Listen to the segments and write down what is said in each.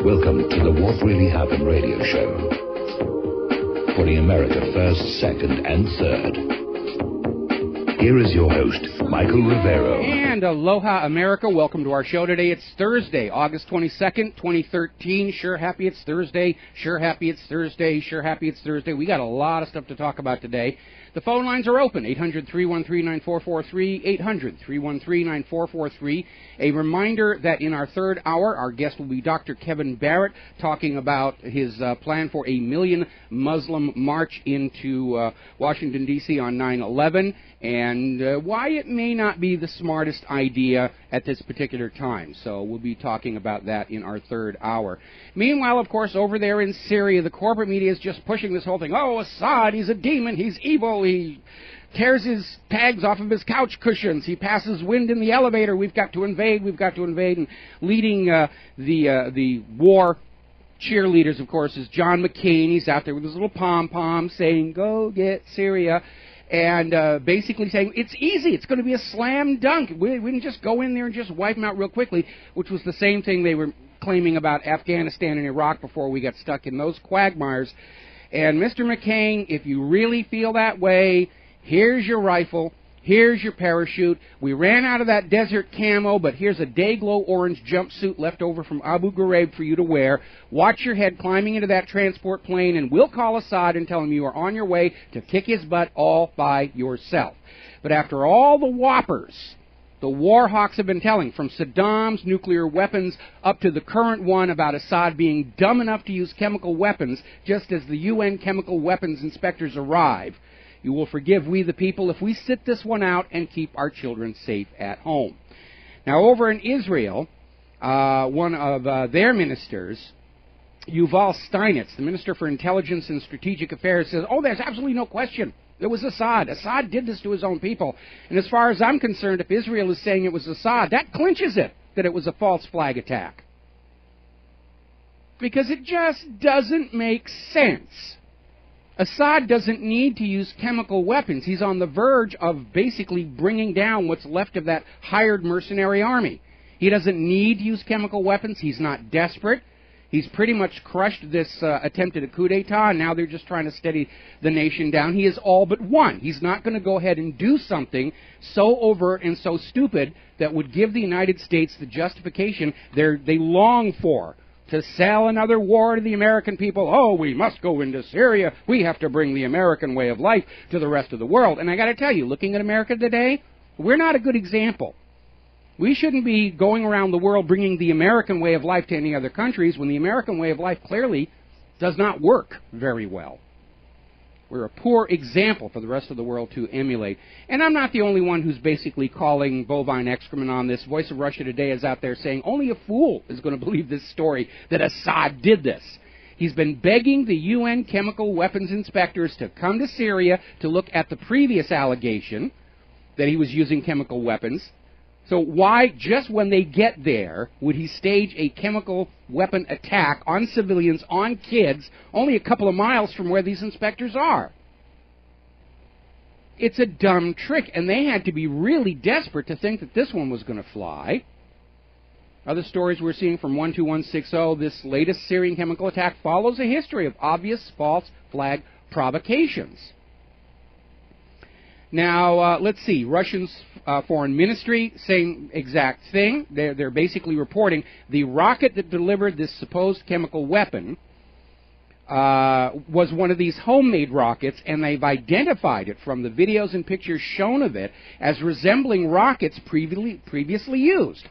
Welcome to the What Really Happened radio show. Putting America first, second, and third. Here is your host, Michael Rivero. And aloha, America. Welcome to our show today. It's Thursday, August 22nd, 2013. Sure happy it's Thursday. Sure happy it's Thursday. Sure happy it's Thursday. We got a lot of stuff to talk about today. The phone lines are open, 800-313-9443, 800-313-9443. A reminder that in our third hour, our guest will be Dr. Kevin Barrett, talking about his plan for a million Muslim march into Washington, D.C. on 9/11, and why it may not be the smartest idea at this particular time. So we'll be talking about that in our third hour. Meanwhile, of course, over there in Syria, the corporate media is just pushing this whole thing. Oh, Assad, he's a demon, he's evil, he tears his tags off of his couch cushions, he passes wind in the elevator, we've got to invade, and leading the war cheerleaders, of course, is John McCain. He's out there with his little pom-pom saying, go get Syria, and basically saying, it's easy, it's going to be a slam dunk, we can just go in there and just wipe them out real quickly, which was the same thing they were claiming about Afghanistan and Iraq before we got stuck in those quagmires. And Mr. McCain, if you really feel that way, here's your rifle, here's your parachute. We ran out of that desert camo, but here's a day-glow orange jumpsuit left over from Abu Ghraib for you to wear. Watch your head climbing into that transport plane, and we'll call Assad and tell him you are on your way to kick his butt all by yourself. But after all the whoppers the war hawks have been telling, from Saddam's nuclear weapons up to the current one about Assad being dumb enough to use chemical weapons just as the UN chemical weapons inspectors arrive, you will forgive we the people if we sit this one out and keep our children safe at home. Now, over in Israel, one of their ministers, Yuval Steinitz, the Minister for Intelligence and Strategic Affairs, says, oh, there's absolutely no question. It was Assad. Assad did this to his own people. And as far as I'm concerned, if Israel is saying it was Assad, that clinches it, that it was a false flag attack. Because it just doesn't make sense. Assad doesn't need to use chemical weapons. He's on the verge of basically bringing down what's left of that hired mercenary army. He doesn't need to use chemical weapons. He's not desperate. He's pretty much crushed this attempt at a coup d'etat, and now they're just trying to steady the nation down. He is all but won. He's not going to go ahead and do something so overt and so stupid that would give the United States the justification they long for, to sell another war to the American people. Oh, we must go into Syria. We have to bring the American way of life to the rest of the world. And I got to tell you, looking at America today, we're not a good example. We shouldn't be going around the world bringing the American way of life to any other countries when the American way of life clearly does not work very well. We're a poor example for the rest of the world to emulate. And I'm not the only one who's basically calling bovine excrement on this. Voice of Russia Today is out there saying only a fool is going to believe this story that Assad did this. He's been begging the UN chemical weapons inspectors to come to Syria to look at the previous allegation that he was using chemical weapons. So why, just when they get there, would he stage a chemical weapon attack on civilians, on kids, only a couple of miles from where these inspectors are? It's a dumb trick, and they had to be really desperate to think that this one was going to fly. Other stories we're seeing from 12160, this latest Syrian chemical attack follows a history of obvious false flag provocations. Now, let's see, Russia's foreign ministry, same exact thing. They're basically reporting the rocket that delivered this supposed chemical weapon was one of these homemade rockets, and they've identified it from the videos and pictures shown of it as resembling rockets previously used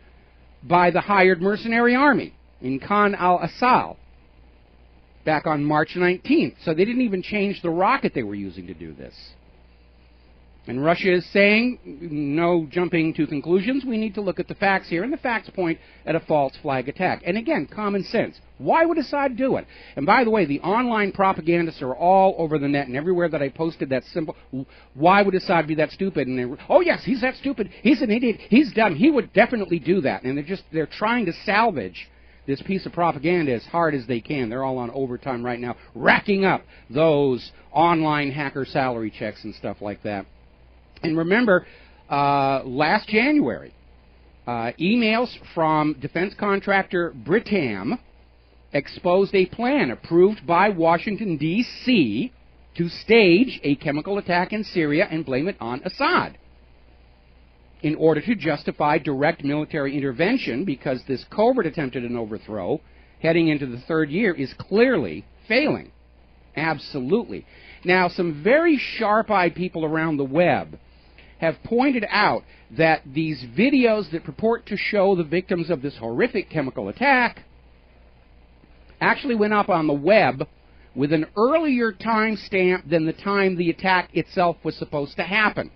by the hired mercenary army in Khan al-Assal back on March 19th. So they didn't even change the rocket they were using to do this. And Russia is saying, no jumping to conclusions, we need to look at the facts here, and the facts point at a false flag attack. And again, common sense. Why would Assad do it? And by the way, the online propagandists are all over the net, and everywhere that I posted that simple, why would Assad be that stupid? And oh yes, he's that stupid, he's an idiot, he's dumb, he would definitely do that. And they're trying to salvage this piece of propaganda as hard as they can. They're all on overtime right now, racking up those online hacker salary checks and stuff like that. And remember, last January. Emails from defense contractor Britam exposed a plan approved by Washington, D.C. to stage a chemical attack in Syria and blame it on Assad in order to justify direct military intervention, because this covert attempt at an overthrow heading into the third year is clearly failing. Absolutely. Now, some very sharp-eyed people around the web have pointed out that these videos that purport to show the victims of this horrific chemical attack actually went up on the web with an earlier time stamp than the time the attack itself was supposed to happen.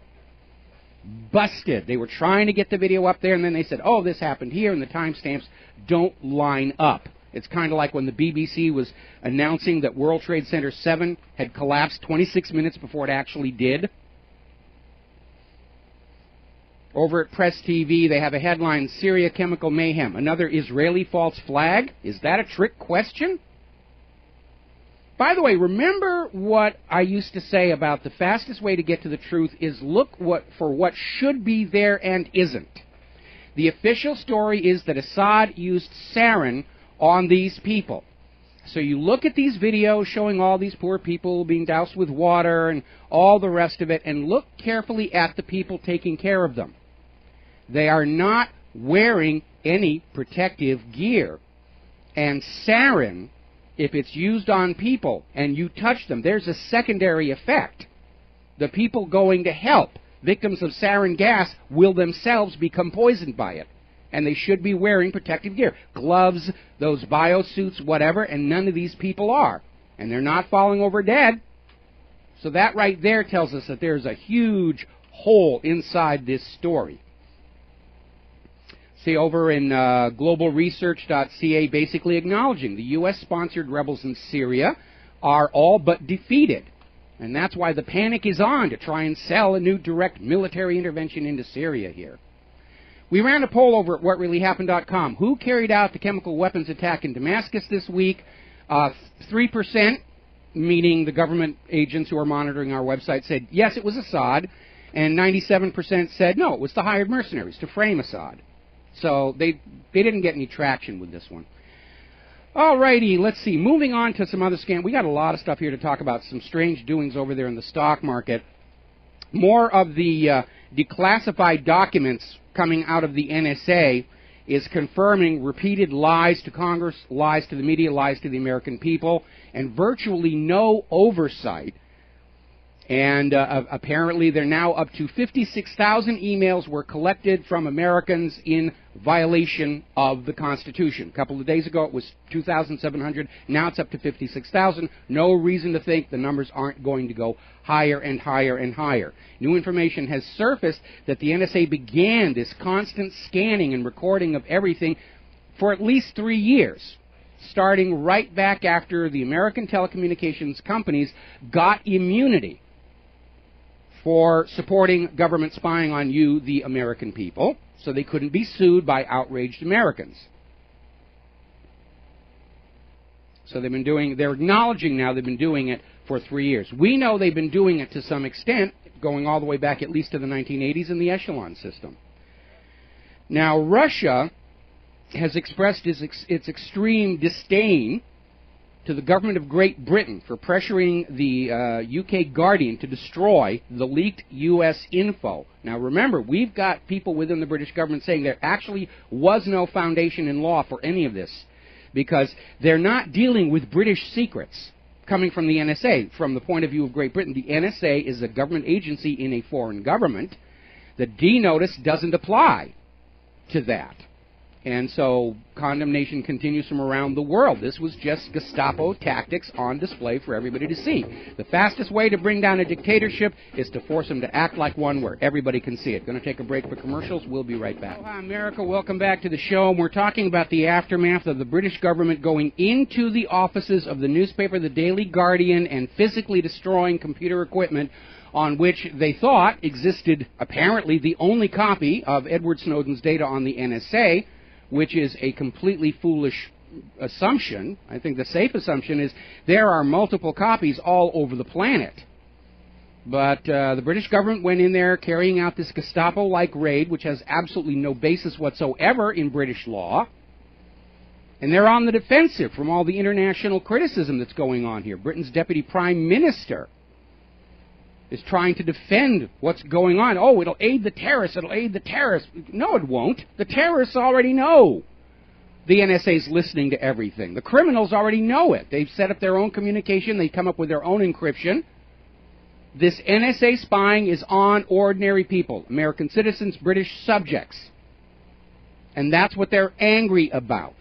Busted. They were trying to get the video up there, and then they said, oh, this happened here, and the timestamps don't line up. It's kind of like when the BBC was announcing that World Trade Center 7 had collapsed 26 minutes before it actually did. Over at Press TV, they have a headline, Syria Chemical Mayhem, another Israeli false flag? Is that a trick question? By the way, remember what I used to say about the fastest way to get to the truth is look for what should be there and isn't. The official story is that Assad used sarin on these people. So you look at these videos showing all these poor people being doused with water and all the rest of it, and look carefully at the people taking care of them. They are not wearing any protective gear. And sarin, if it's used on people and you touch them, there's a secondary effect. The people going to help, victims of sarin gas, will themselves become poisoned by it. And they should be wearing protective gear. Gloves, those biosuits, whatever, and none of these people are. And they're not falling over dead. So that right there tells us that there's a huge hole inside this story. See, over in globalresearch.ca, basically acknowledging the U.S.-sponsored rebels in Syria are all but defeated. And that's why the panic is on to try and sell a new direct military intervention into Syria here. We ran a poll over at whatreallyhappened.com. Who carried out the chemical weapons attack in Damascus this week? 3%, meaning the government agents who are monitoring our website, said yes, it was Assad. And 97% said no, it was the hired mercenaries to frame Assad. So they didn't get any traction with this one. All righty, let's see. Moving on to some other scam. We got a lot of stuff here to talk about, some strange doings over there in the stock market. More of the declassified documents coming out of the NSA is confirming repeated lies to Congress, lies to the media, lies to the American people, and virtually no oversight. And apparently they're now up to 56,000 emails were collected from Americans in violation of the Constitution. A couple of days ago it was 2,700. Now it's up to 56,000. No reason to think the numbers aren't going to go higher and higher and higher. New information has surfaced that the NSA began this constant scanning and recording of everything for at least 3 years, starting right back after the American telecommunications companies got immunity for supporting government spying on you, the American people, so they couldn't be sued by outraged Americans. So they're acknowledging now they've been doing it for 3 years. We know they've been doing it to some extent, going all the way back at least to the 1980s in the echelon system. Now, Russia has expressed its extreme disdain to the government of Great Britain for pressuring the UK Guardian to destroy the leaked U.S. info. Now remember, we've got people within the British government saying there actually was no foundation in law for any of this, because they're not dealing with British secrets coming from the NSA. From the point of view of Great Britain, the NSA is a government agency in a foreign government. The D notice doesn't apply to that. And so condemnation continues from around the world. This was just Gestapo tactics on display for everybody to see. The fastest way to bring down a dictatorship is to force them to act like one where everybody can see it. Going to take a break for commercials. We'll be right back. Hi, America. Welcome back to the show. And we're talking about the aftermath of the British government going into the offices of the newspaper, the Daily Guardian, and physically destroying computer equipment on which they thought existed apparently the only copy of Edward Snowden's data on the NSA, which is a completely foolish assumption. I think the safe assumption is there are multiple copies all over the planet. But the British government went in there carrying out this Gestapo-like raid, which has absolutely no basis whatsoever in British law. And they're on the defensive from all the international criticism that's going on here. Britain's Deputy Prime Minister is trying to defend what's going on. Oh, it'll aid the terrorists, it'll aid the terrorists. No, it won't. The terrorists already know the NSA's listening to everything. The criminals already know it. They've set up their own communication. They come up with their own encryption. This NSA spying is on ordinary people, American citizens, British subjects. And that's what they're angry about.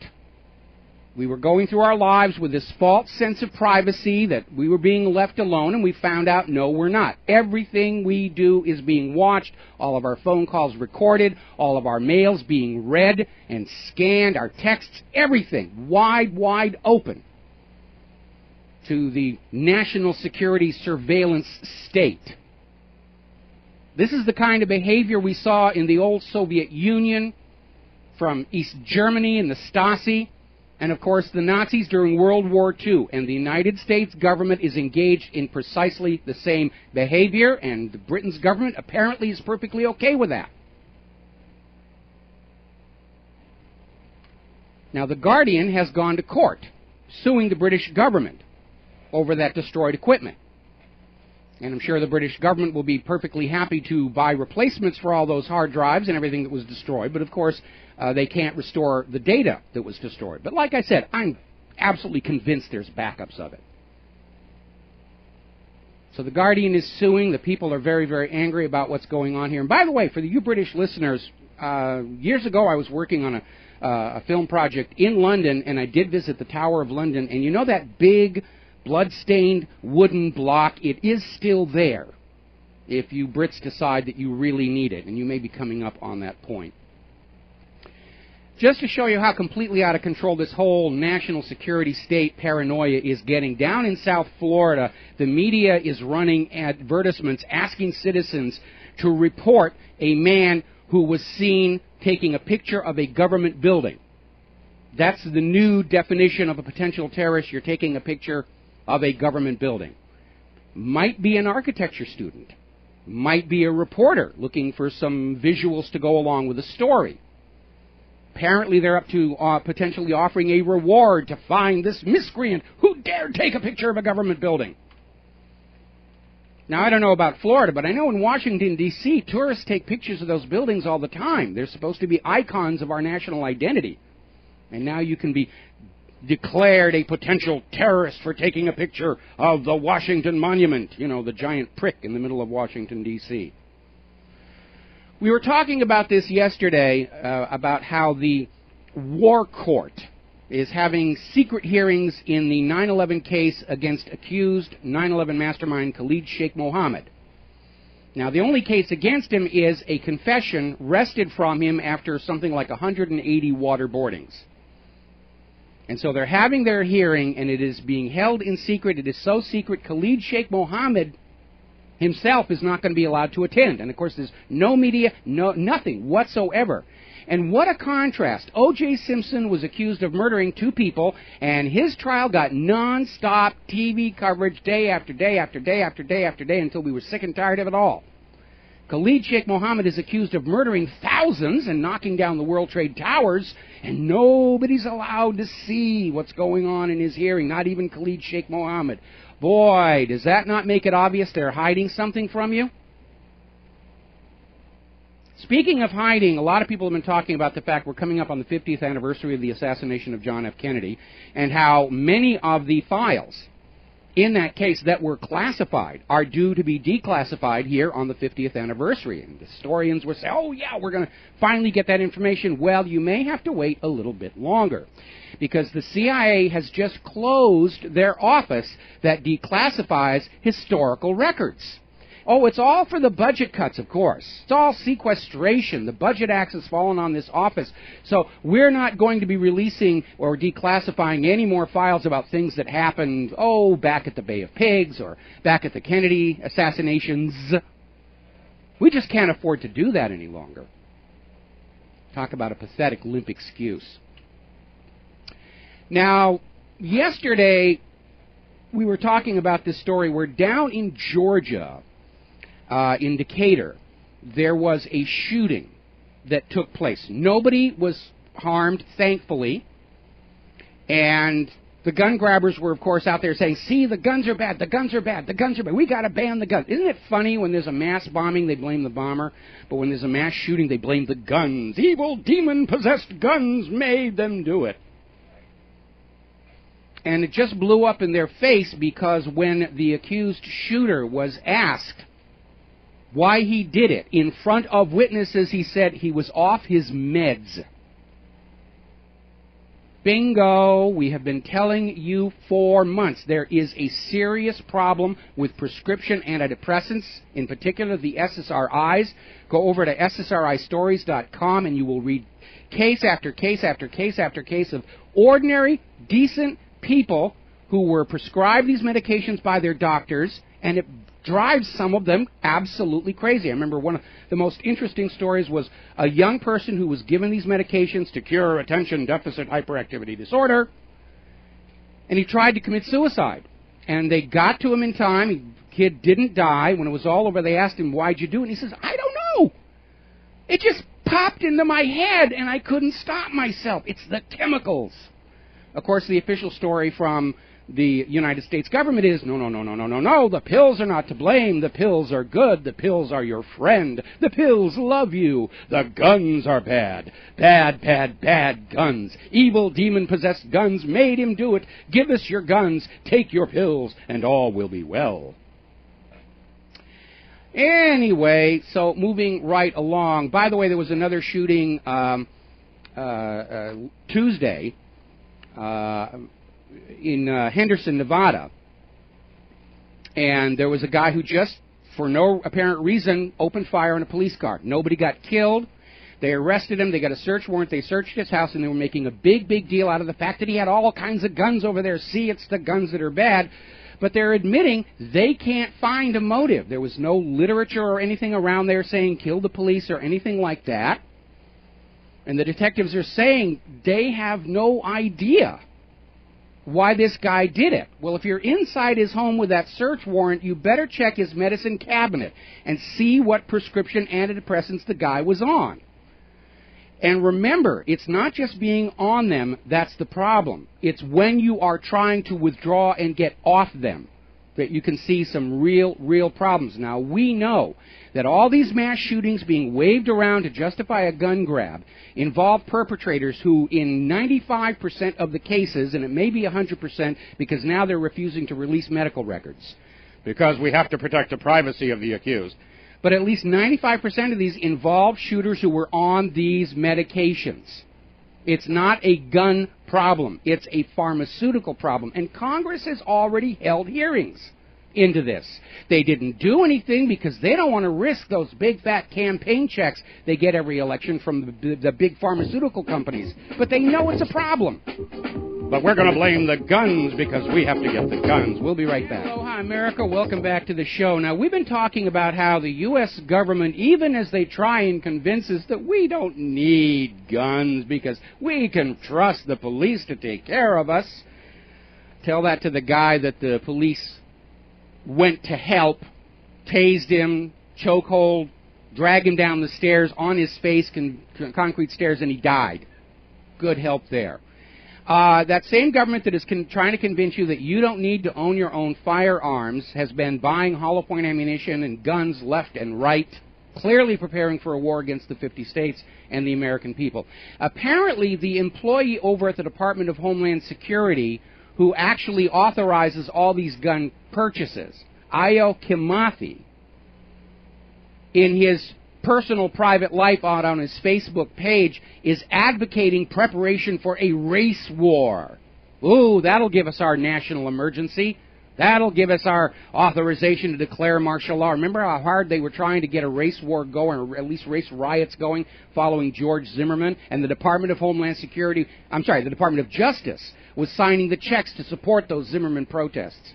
We were going through our lives with this false sense of privacy that we were being left alone, and we found out, no, we're not. Everything we do is being watched, all of our phone calls recorded, all of our mails being read and scanned, our texts, everything wide open to the national security surveillance state. This is the kind of behavior we saw in the old Soviet Union, from East Germany and the Stasi, and of course the Nazis during World War II. And the United States government is engaged in precisely the same behavior, and Britain's government apparently is perfectly okay with that. Now, The Guardian has gone to court, suing the British government over that destroyed equipment. And I'm sure the British government will be perfectly happy to buy replacements for all those hard drives and everything that was destroyed, but of course they can't restore the data that was destroyed. But like I said, I'm absolutely convinced there's backups of it. So The Guardian is suing. The people are very angry about what's going on here. And by the way, for you British listeners, years ago I was working on a film project in London, and I did visit the Tower of London, and you know that big blood-stained wooden block? It is still there if you Brits decide that you really need it, and you may be coming up on that point. Just to show you how completely out of control this whole national security state paranoia is getting, down in South Florida, the media is running advertisements asking citizens to report a man who was seen taking a picture of a government building. That's the new definition of a potential terrorist. You're taking a picture of a government building. Might be an architecture student. Might be a reporter looking for some visuals to go along with the story. Apparently they're up to potentially offering a reward to find this miscreant who dared take a picture of a government building. Now, I don't know about Florida, but I know in Washington, D.C., tourists take pictures of those buildings all the time. They're supposed to be icons of our national identity. And now you can be declared a potential terrorist for taking a picture of the Washington Monument, you know, the giant prick in the middle of Washington, D.C. We were talking about this yesterday, about how the War Court is having secret hearings in the 9/11 case against accused 9/11 mastermind Khalid Sheikh Mohammed. Now, the only case against him is a confession wrested from him after something like 180 waterboardings. And so they're having their hearing, and it is being held in secret. It is so secret, Khalid Sheikh Mohammed himself is not going to be allowed to attend. And, of course, there's no media, nothing whatsoever. And what a contrast. O.J. Simpson was accused of murdering 2 people, and his trial got non-stop TV coverage day after day after day after day after day until we were sick and tired of it all. Khalid Sheikh Mohammed is accused of murdering thousands and knocking down the World Trade Towers, and nobody's allowed to see what's going on in his hearing, not even Khalid Sheikh Mohammed. Boy, does that not make it obvious they're hiding something from you? Speaking of hiding, a lot of people have been talking about the fact we're coming up on the 50th anniversary of the assassination of John F. Kennedy, and how many of the files in that case that were classified are due to be declassified here on the 50th anniversary. And historians will say, oh yeah, we're going to finally get that information. Well, you may have to wait a little bit longer, because the CIA has just closed their office that declassifies historical records. Oh, it's all for the budget cuts, of course. It's all sequestration. The budget axe has fallen on this office. So we're not going to be releasing or declassifying any more files about things that happened, back at the Bay of Pigs or back at the Kennedy assassinations. We just can't afford to do that any longer. Talk about a pathetic, limp excuse. Now, yesterday we were talking about this story where down in Georgia, in Decatur, there was a shooting that took place. Nobody was harmed, thankfully, and the gun grabbers were, of course, out there saying, see, the guns are bad, the guns are bad, the guns are bad, we got to ban the guns. Isn't it funny when there's a mass bombing, they blame the bomber, but when there's a mass shooting, they blame the guns. Evil, demon-possessed guns made them do it. And it just blew up in their face because when the accused shooter was asked why he did it, in front of witnesses, he said he was off his meds. Bingo! We have been telling you for months there is a serious problem with prescription antidepressants, in particular the SSRIs. Go over to ssristories.com and you will read case after case after case after case of ordinary, decent people who were prescribed these medications by their doctors, and it drives some of them absolutely crazy. I remember one of the most interesting stories was a young person who was given these medications to cure attention deficit hyperactivity disorder, and he tried to commit suicide. And they got to him in time. The kid didn't die. When it was all over, they asked him, why'd you do it? And he says, I don't know. It just popped into my head, and I couldn't stop myself. It's the chemicals. Of course, the official story from the United States government is, no, the pills are not to blame. The pills are good. The pills are your friend. The pills love you. The guns are bad. Bad, bad, bad guns. Evil, demon-possessed guns made him do it. Give us your guns. Take your pills, and all will be well. Anyway, so moving right along. By the way, there was another shooting Tuesday in Henderson, Nevada, and there was a guy who just, for no apparent reason, opened fire on a police car. Nobody got killed. They arrested him. They got a search warrant. They searched his house, and they were making a big deal out of the fact that he had all kinds of guns over there. See, it's the guns that are bad. But they're admitting they can't find a motive. There was no literature or anything around there saying kill the police or anything like that. And the detectives are saying they have no idea why this guy did it. Well, if you're inside his home with that search warrant, you better check his medicine cabinet and see what prescription antidepressants the guy was on. And remember, it's not just being on them that's the problem. It's when you are trying to withdraw and get off them that you can see some real problems. Now, we know that all these mass shootings being waved around to justify a gun grab involve perpetrators who, in 95% of the cases, and it may be 100% because now they're refusing to release medical records, because we have to protect the privacy of the accused, but at least 95% of these involve shooters who were on these medications. It's not a gun problem. It's a pharmaceutical problem. And Congress has already held hearings into this. They didn't do anything because they don't want to risk those big fat campaign checks they get every election from the big pharmaceutical companies. But they know it's a problem. But we're going to blame the guns because we have to get the guns. We'll be right back. Aloha, America. Welcome back to the show. Now, we've been talking about how the U.S. government, even as they try and convince us that we don't need guns because we can trust the police to take care of us. Tell that to the guy that the police went to help, tased him, chokehold, dragged him down the stairs on his face, concrete stairs, and he died. Good help there. That same government that is trying to convince you that you don't need to own your own firearms has been buying hollow point ammunition and guns left and right, clearly preparing for a war against the 50 states and the American people. Apparently, the employee over at the Department of Homeland Security who actually authorizes all these gun purchases, Ayo Kimathi, in his personal private life out on his Facebook page, is advocating preparation for a race war. Ooh, that'll give us our national emergency. That'll give us our authorization to declare martial law. Remember how hard they were trying to get a race war going, or at least race riots going, following George Zimmerman? And the Department of Homeland Security, the Department of Justice was signing the checks to support those Zimmerman protests.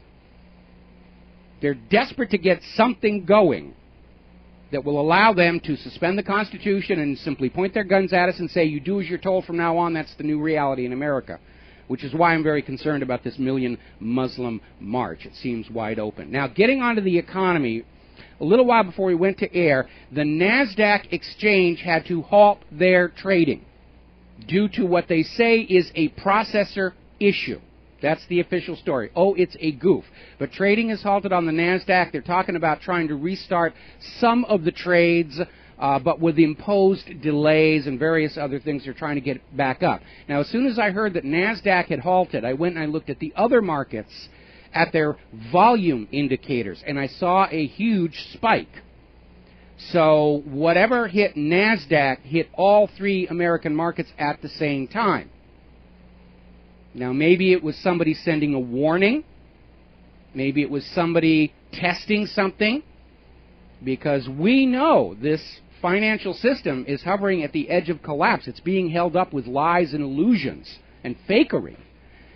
They're desperate to get something going that will allow them to suspend the Constitution and simply point their guns at us and say, you do as you're told from now on. That's the new reality in America, which is why I'm very concerned about this million Muslim march. It seems wide open. Now, getting onto the economy, a little while before we went to air, the NASDAQ exchange had to halt their trading due to what they say is a processor issue. That's the official story. Oh, it's a goof. But trading is halted on the NASDAQ. They're talking about trying to restart some of the trades, but with imposed delays and various other things, they're trying to get back up. Now, as soon as I heard that NASDAQ had halted, I went and I looked at the other markets at their volume indicators, and I saw a huge spike. So whatever hit NASDAQ hit all three American markets at the same time. Now, maybe it was somebody sending a warning. Maybe it was somebody testing something. Because we know this financial system is hovering at the edge of collapse. It's being held up with lies and illusions and fakery.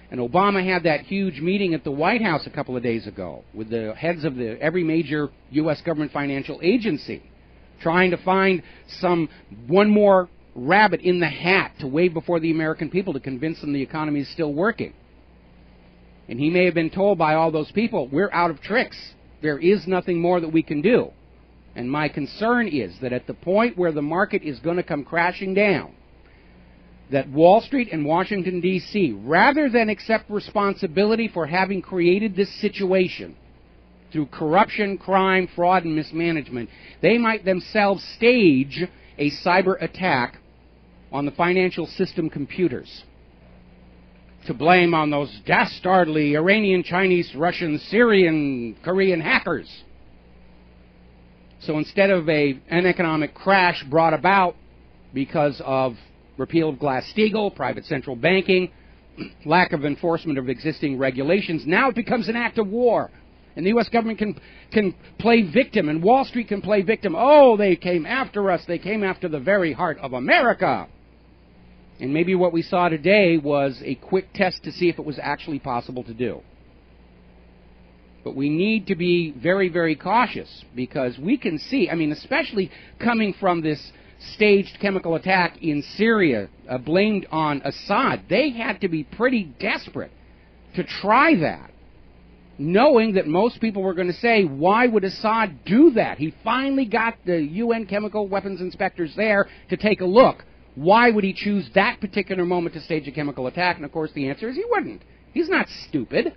And Obama had that huge meeting at the White House a couple of days ago with the heads of every major U.S. government financial agency, trying to find one more rabbit in the hat to wave before the American people to convince them the economy is still working. And he may have been told by all those people, we're out of tricks. There is nothing more that we can do. And my concern is that at the point where the market is going to come crashing down, that Wall Street and Washington, D.C., rather than accept responsibility for having created this situation through corruption, crime, fraud, and mismanagement, they might themselves stage a cyber attack on the financial system computers to blame on those dastardly Iranian, Chinese, Russian, Syrian, Korean hackers. So instead of an economic crash brought about because of repeal of Glass-Steagall, private central banking, lack of enforcement of existing regulations, now it becomes an act of war. And the U.S. government can play victim, and Wall Street can play victim. Oh, they came after us. They came after the very heart of America. And maybe what we saw today was a quick test to see if it was actually possible to do. But we need to be very, very cautious, because we can see, I mean, especially coming from this staged chemical attack in Syria, blamed on Assad, they had to be pretty desperate to try that, knowing that most people were going to say, why would Assad do that? He finally got the UN chemical weapons inspectors there to take a look. Why would he choose that particular moment to stage a chemical attack? And, of course, the answer is he wouldn't. He's not stupid.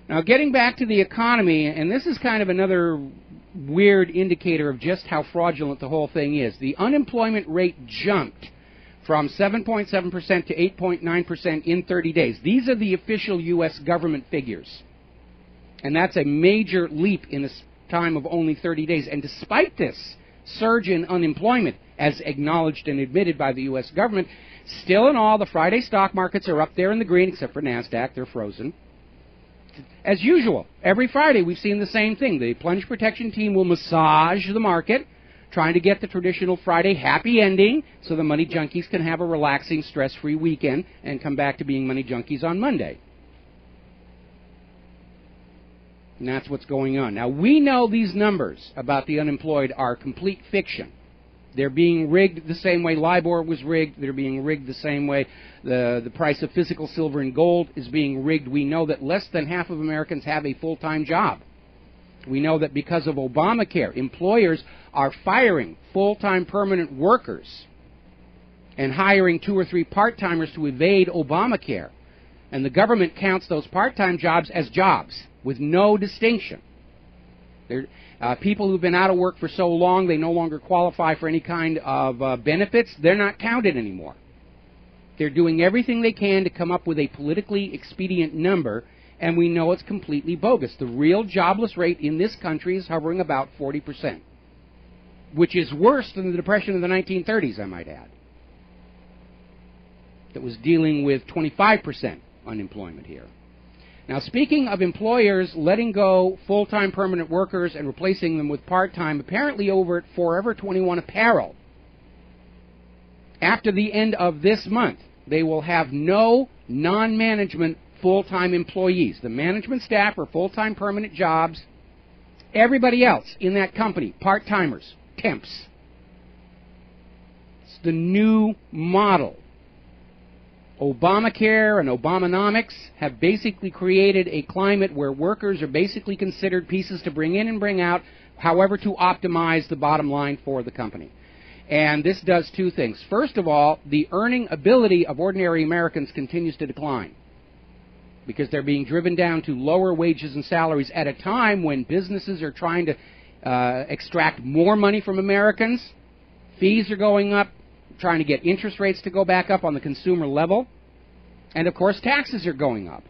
Now, getting back to the economy, and this is kind of another weird indicator of just how fraudulent the whole thing is. The unemployment rate jumped from 7.7% to 8.9% in 30 days. These are the official U.S. government figures. And that's a major leap in a time of only 30 days. And despite this surge in unemployment, as acknowledged and admitted by the U.S. government, still in all, the Friday stock markets are up there in the green, except for NASDAQ. They're frozen. As usual, every Friday we've seen the same thing. The plunge protection team will massage the market, trying to get the traditional Friday happy ending so the money junkies can have a relaxing, stress-free weekend and come back to being money junkies on Monday. And that's what's going on. Now, we know these numbers about the unemployed are complete fiction. They're being rigged the same way LIBOR was rigged. They're being rigged the same way the price of physical silver and gold is being rigged. We know that less than half of Americans have a full-time job. We know that because of Obamacare, employers are firing full-time permanent workers and hiring 2 or 3 part-timers to evade Obamacare. And the government counts those part-time jobs as jobs with no distinction. People who've been out of work for so long they no longer qualify for any kind of benefits, they're not counted anymore. They're doing everything they can to come up with a politically expedient number, and we know it's completely bogus. The real jobless rate in this country is hovering about 40%, which is worse than the Depression of the 1930s, I might add, that was dealing with 25% unemployment here. Now, speaking of employers letting go full-time permanent workers and replacing them with part-time, apparently over at Forever 21 Apparel, after the end of this month, they will have no non-management full-time employees. The management staff are full-time permanent jobs. Everybody else in that company, part-timers, temps. It's the new model. Obamacare and Obamanomics have basically created a climate where workers are basically considered pieces to bring in and bring out, however to optimize the bottom line for the company. And this does two things. First of all, the earning ability of ordinary Americans continues to decline because they're being driven down to lower wages and salaries at a time when businesses are trying to extract more money from Americans. Fees are going up, trying to get interest rates to go back up on the consumer level. And, of course, taxes are going up.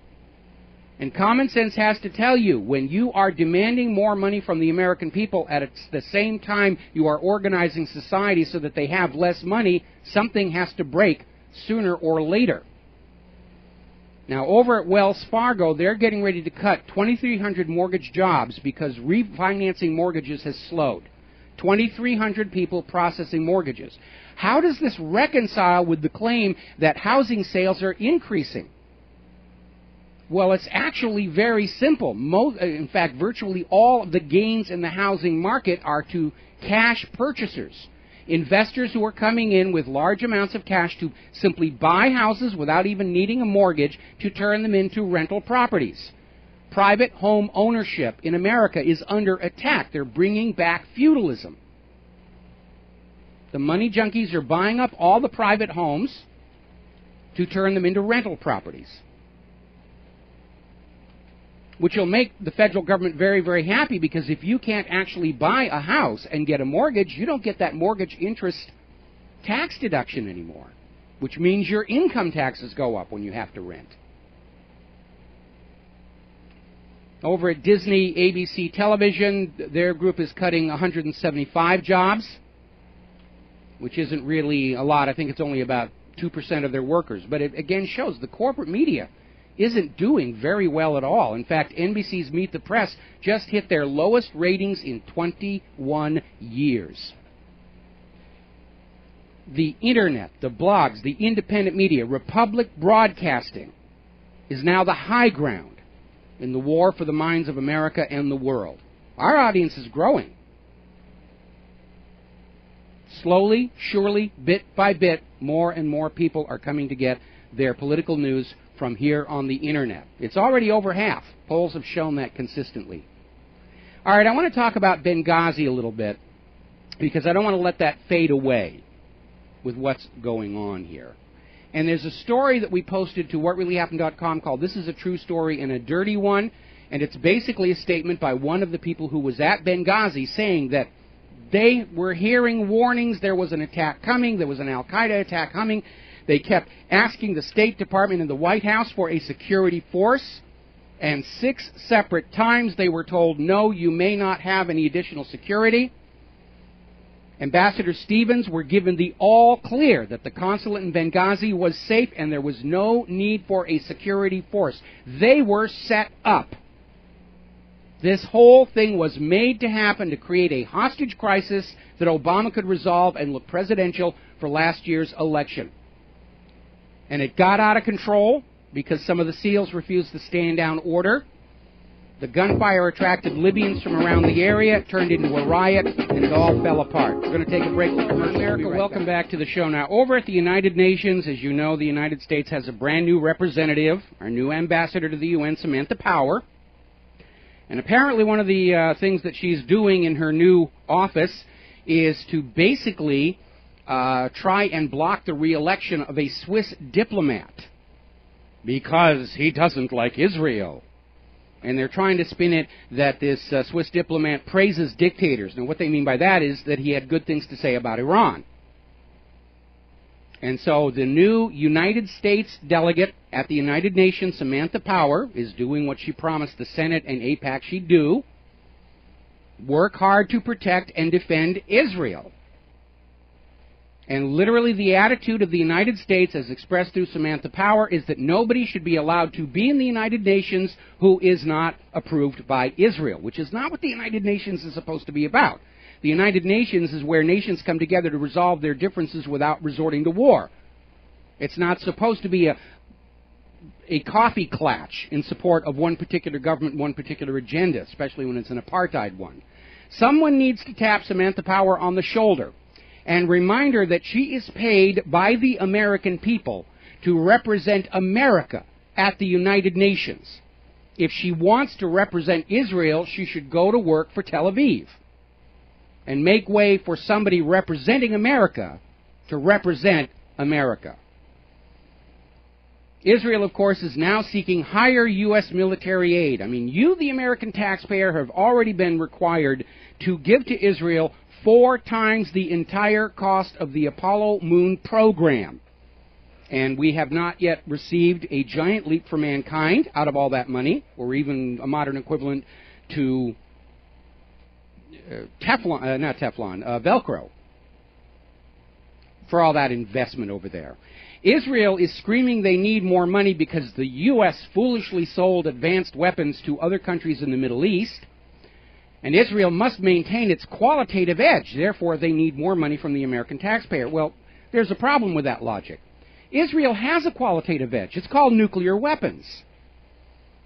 And common sense has to tell you, when you are demanding more money from the American people at the same time you are organizing society so that they have less money, something has to break sooner or later. Now, over at Wells Fargo, they're getting ready to cut 2,300 mortgage jobs because refinancing mortgages has slowed. 2,300 people processing mortgages. How does this reconcile with the claim that housing sales are increasing? Well, it's actually very simple. In fact, virtually all of the gains in the housing market are to cash purchasers. Investors who are coming in with large amounts of cash to simply buy houses without even needing a mortgage to turn them into rental properties. Private home ownership in America is under attack. They're bringing back feudalism. The money junkies are buying up all the private homes to turn them into rental properties, which will make the federal government very, very happy, because if you can't actually buy a house and get a mortgage, you don't get that mortgage interest tax deduction anymore, which means your income taxes go up when you have to rent. Over at Disney ABC Television, their group is cutting 175 jobs, which isn't really a lot. I think it's only about 2% of their workers. But it again shows the corporate media isn't doing very well at all. In fact, NBC's Meet the Press just hit their lowest ratings in 21 years. The Internet, the blogs, the independent media, Republic Broadcasting is now the high ground in the war for the minds of America and the world. Our audience is growing. Slowly, surely, bit by bit, more and more people are coming to get their political news from here on the Internet. It's already over half. Polls have shown that consistently. All right, I want to talk about Benghazi a little bit, because I don't want to let that fade away with what's going on here. And there's a story that we posted to whatreallyhappened.com called "This is a True Story and a Dirty One," and it's basically a statement by one of the people who was at Benghazi saying that they were hearing warnings there was an attack coming, there was an al-Qaeda attack coming. They kept asking the State Department and the White House for a security force, and 6 separate times they were told, no, you may not have any additional security. Ambassador Stevens were given the all clear that the consulate in Benghazi was safe and there was no need for a security force. They were set up. This whole thing was made to happen to create a hostage crisis that Obama could resolve and look presidential for last year's election. And it got out of control because some of the SEALs refused the stand-down order. The gunfire attracted Libyans from around the area, it turned into a riot, and it all fell apart. We're going to take a break for commercial. America, welcome back to the show. Now, over at the United Nations, as you know, the United States has a brand new representative, our new ambassador to the UN, Samantha Power. And apparently one of the things that she's doing in her new office is to basically try and block the re-election of a Swiss diplomat because he doesn't like Israel. And they're trying to spin it that this Swiss diplomat praises dictators. Now, what they mean by that is that he had good things to say about Iran. And so the new United States delegate at the United Nations, Samantha Power, is doing what she promised the Senate and AIPAC she'd do: work hard to protect and defend Israel. And literally the attitude of the United States, as expressed through Samantha Power, is that nobody should be allowed to be in the United Nations who is not approved by Israel, which is not what the United Nations is supposed to be about. The United Nations is where nations come together to resolve their differences without resorting to war. It's not supposed to be a coffee klatch in support of one particular government, one particular agenda, especially when it's an apartheid one. Someone needs to tap Samantha Power on the shoulder and remind her that she is paid by the American people to represent America at the United Nations. If she wants to represent Israel, she should go to work for Tel Aviv and make way for somebody representing America to represent America. Israel, of course, is now seeking higher U.S. military aid. I mean, you, the American taxpayer, have already been required to give to Israel 4 times the entire cost of the Apollo moon program. And we have not yet received a giant leap for mankind out of all that money, or even a modern equivalent to Velcro, for all that investment over there. Israel is screaming they need more money because the U.S. foolishly sold advanced weapons to other countries in the Middle East, and Israel must maintain its qualitative edge. Therefore, they need more money from the American taxpayer. Well, there's a problem with that logic. Israel has a qualitative edge. It's called nuclear weapons.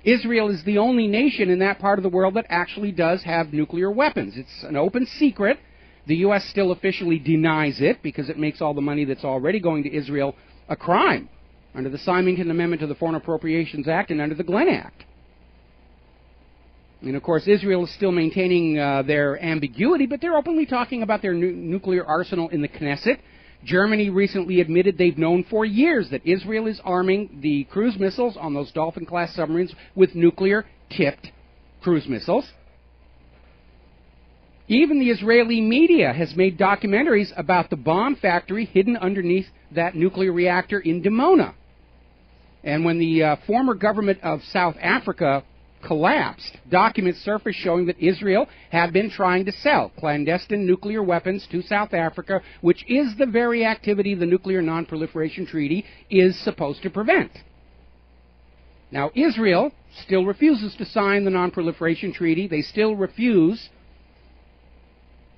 Israel is the only nation in that part of the world that actually does have nuclear weapons. It's an open secret. The U.S. still officially denies it because it makes all the money that's already going to Israel a crime under the Symington Amendment to the Foreign Appropriations Act and under the Glenn Act. And, of course, Israel is still maintaining their ambiguity, but they're openly talking about their nuclear arsenal in the Knesset. Germany recently admitted they've known for years that Israel is arming the cruise missiles on those Dolphin-class submarines with nuclear-tipped cruise missiles. Even the Israeli media has made documentaries about the bomb factory hidden underneath that nuclear reactor in Dimona. And when the former government of South Africa collapsed, documents surfaced showing that Israel had been trying to sell clandestine nuclear weapons to South Africa, which is the very activity the Nuclear Non-Proliferation Treaty is supposed to prevent. Now, Israel still refuses to sign the Non-Proliferation Treaty. They still refuse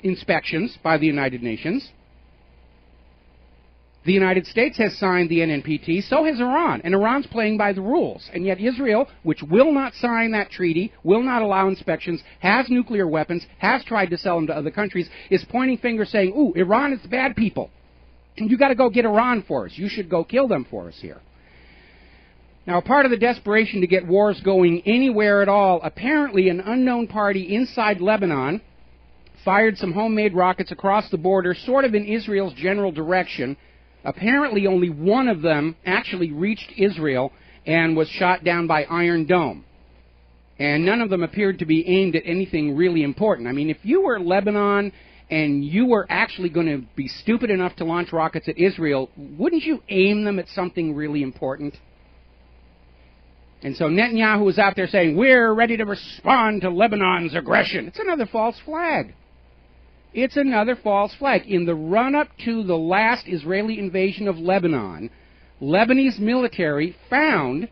inspections by the United Nations. The United States has signed the NNPT, so has Iran, and Iran's playing by the rules. And yet Israel, which will not sign that treaty, will not allow inspections, has nuclear weapons, has tried to sell them to other countries, is pointing fingers saying, ooh, Iran is the bad people. You got to go get Iran for us. You should go kill them for us here. Now, part of the desperation to get wars going anywhere at all, apparently an unknown party inside Lebanon fired some homemade rockets across the border, sort of in Israel's general direction. Apparently only one of them actually reached Israel and was shot down by Iron Dome. And none of them appeared to be aimed at anything really important. I mean, if you were Lebanon and you were actually going to be stupid enough to launch rockets at Israel, wouldn't you aim them at something really important? And so Netanyahu was out there saying, we're ready to respond to Lebanon's aggression. It's another false flag. It's another false flag. In the run-up to the last Israeli invasion of Lebanon, Lebanese military found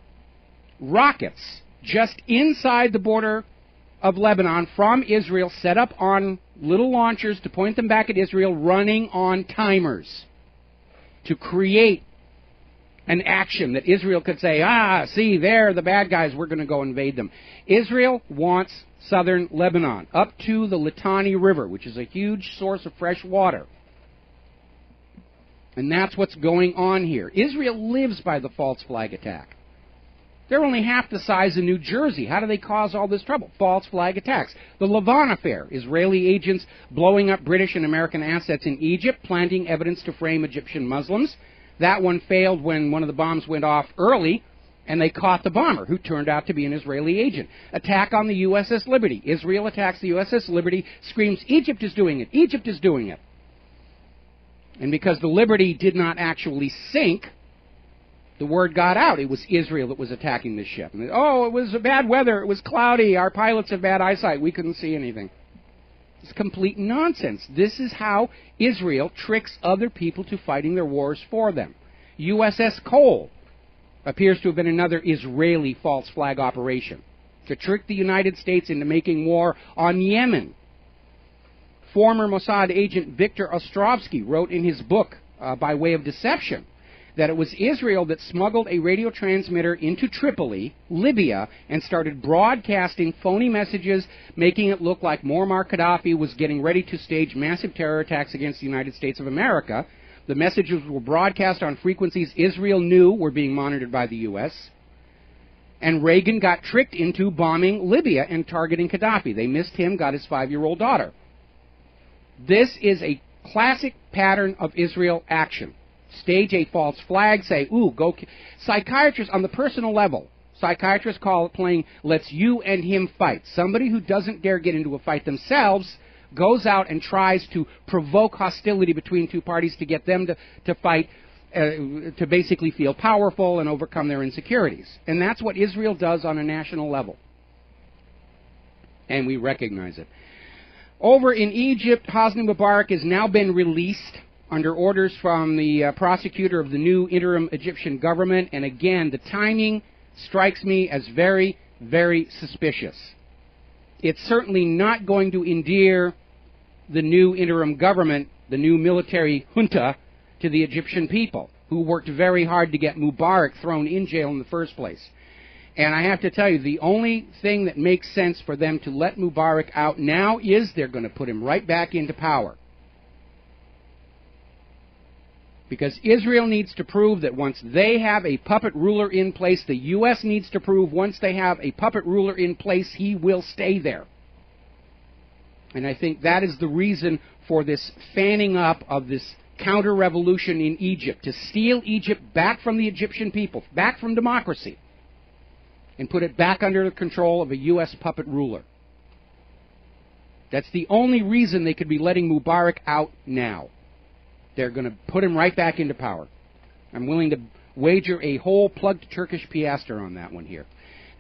rockets just inside the border of Lebanon from Israel, set up on little launchers to point them back at Israel, running on timers to create an action that Israel could say, see, they're the bad guys, we're going to go invade them. Israel wants southern Lebanon, up to the Litani River, which is a huge source of fresh water. And that's what's going on here. Israel lives by the false flag attack. They're only half the size of New Jersey. How do they cause all this trouble? False flag attacks. The Lavon affair, Israeli agents blowing up British and American assets in Egypt, planting evidence to frame Egyptian Muslims. That one failed when one of the bombs went off early, and they caught the bomber, who turned out to be an Israeli agent. Attack on the USS Liberty. Israel attacks the USS Liberty, screams, Egypt is doing it, Egypt is doing it. And because the Liberty did not actually sink, the word got out. It was Israel that was attacking this ship. And, it was bad weather, it was cloudy, our pilots have bad eyesight, we couldn't see anything. It's complete nonsense. This is how Israel tricks other people to fighting their wars for them. USS Cole appears to have been another Israeli false flag operation to trick the United States into making war on Yemen. Former Mossad agent Victor Ostrovsky wrote in his book, By Way of Deception, that it was Israel that smuggled a radio transmitter into Tripoli, Libya, and started broadcasting phony messages, making it look like Muammar Gaddafi was getting ready to stage massive terror attacks against the United States of America. The messages were broadcast on frequencies Israel knew were being monitored by the U.S., and Reagan got tricked into bombing Libya and targeting Gaddafi. They missed him, got his 5-year-old daughter. This is a classic pattern of Israel action. Stage a false flag, say, ooh, go... Psychiatrists, on the personal level, psychiatrists call it playing let's you and him fight. Somebody who doesn't dare get into a fight themselves goes out and tries to provoke hostility between two parties to get them to fight, to basically feel powerful and overcome their insecurities. And that's what Israel does on a national level. And we recognize it. Over in Egypt, Hosni Mubarak has now been released under orders from the prosecutor of the new interim Egyptian government. And again, the timing strikes me as very, very suspicious. It's certainly not going to endear the new interim government, the new military junta, to the Egyptian people, who worked very hard to get Mubarak thrown in jail in the first place. And I have to tell you, the only thing that makes sense for them to let Mubarak out now is they're going to put him right back into power. Because Israel needs to prove that once they have a puppet ruler in place, the U.S. needs to prove once they have a puppet ruler in place, he will stay there. And I think that is the reason for this fanning up of this counter-revolution in Egypt, to steal Egypt back from the Egyptian people, back from democracy, and put it back under the control of a U.S. puppet ruler. That's the only reason they could be letting Mubarak out now. They're going to put him right back into power. I'm willing to wager a whole plugged Turkish piastre on that one here.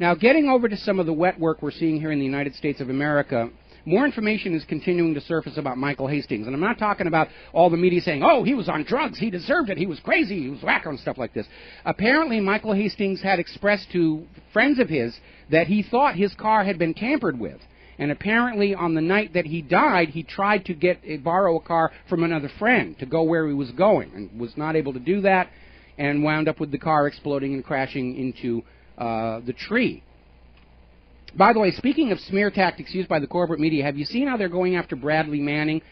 Now, getting over to some of the wet work we're seeing here in the United States of America, more information is continuing to surface about Michael Hastings. And I'm not talking about all the media saying, oh, he was on drugs, he deserved it, he was crazy, he was wacko and stuff like this. Apparently, Michael Hastings had expressed to friends of his that he thought his car had been tampered with. And apparently, on the night that he died, he tried to borrow a car from another friend to go where he was going, and was not able to do that, and wound up with the car exploding and crashing into the tree. By the way, speaking of smear tactics used by the corporate media, have you seen how they're going after Bradley Manning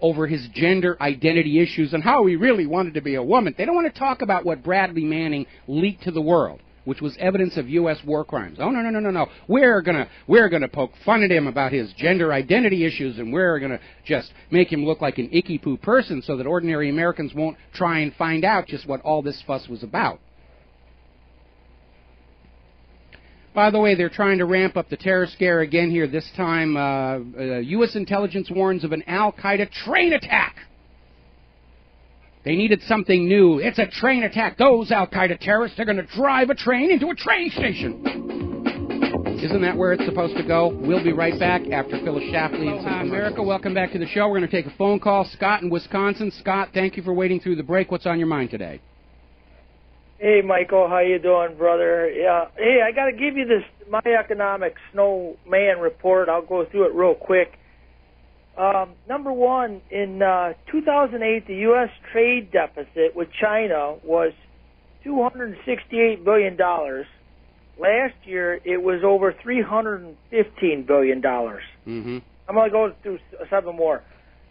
over his gender identity issues and how he really wanted to be a woman? They don't want to talk about what Bradley Manning leaked to the world, which was evidence of U.S. war crimes. Oh, no. We're gonna poke fun at him about his gender identity issues, and we're gonna just make him look like an icky-poo person so that ordinary Americans won't try and find out just what all this fuss was about. By the way, they're trying to ramp up the terror scare again here. This time, U.S. intelligence warns of an al-Qaeda train attack. They needed something new. It's a train attack. Those al-Qaeda terrorists, they're going to drive a train into a train station. Isn't that where it's supposed to go? We'll be right back after Phyllis Shapley and America. Welcome back to the show. We're going to take a phone call. Scott in Wisconsin. Scott, thank you for waiting through the break. What's on your mind today? Hey, Michael, how you doing, brother? Yeah. Hey, I got to give you this My Economic Snowman report. I'll go through it real quick. Number one, in 2008, the U.S. trade deficit with China was $268 billion. Last year, it was over $315 billion. Mm-hmm. I'm going to go through 7 more.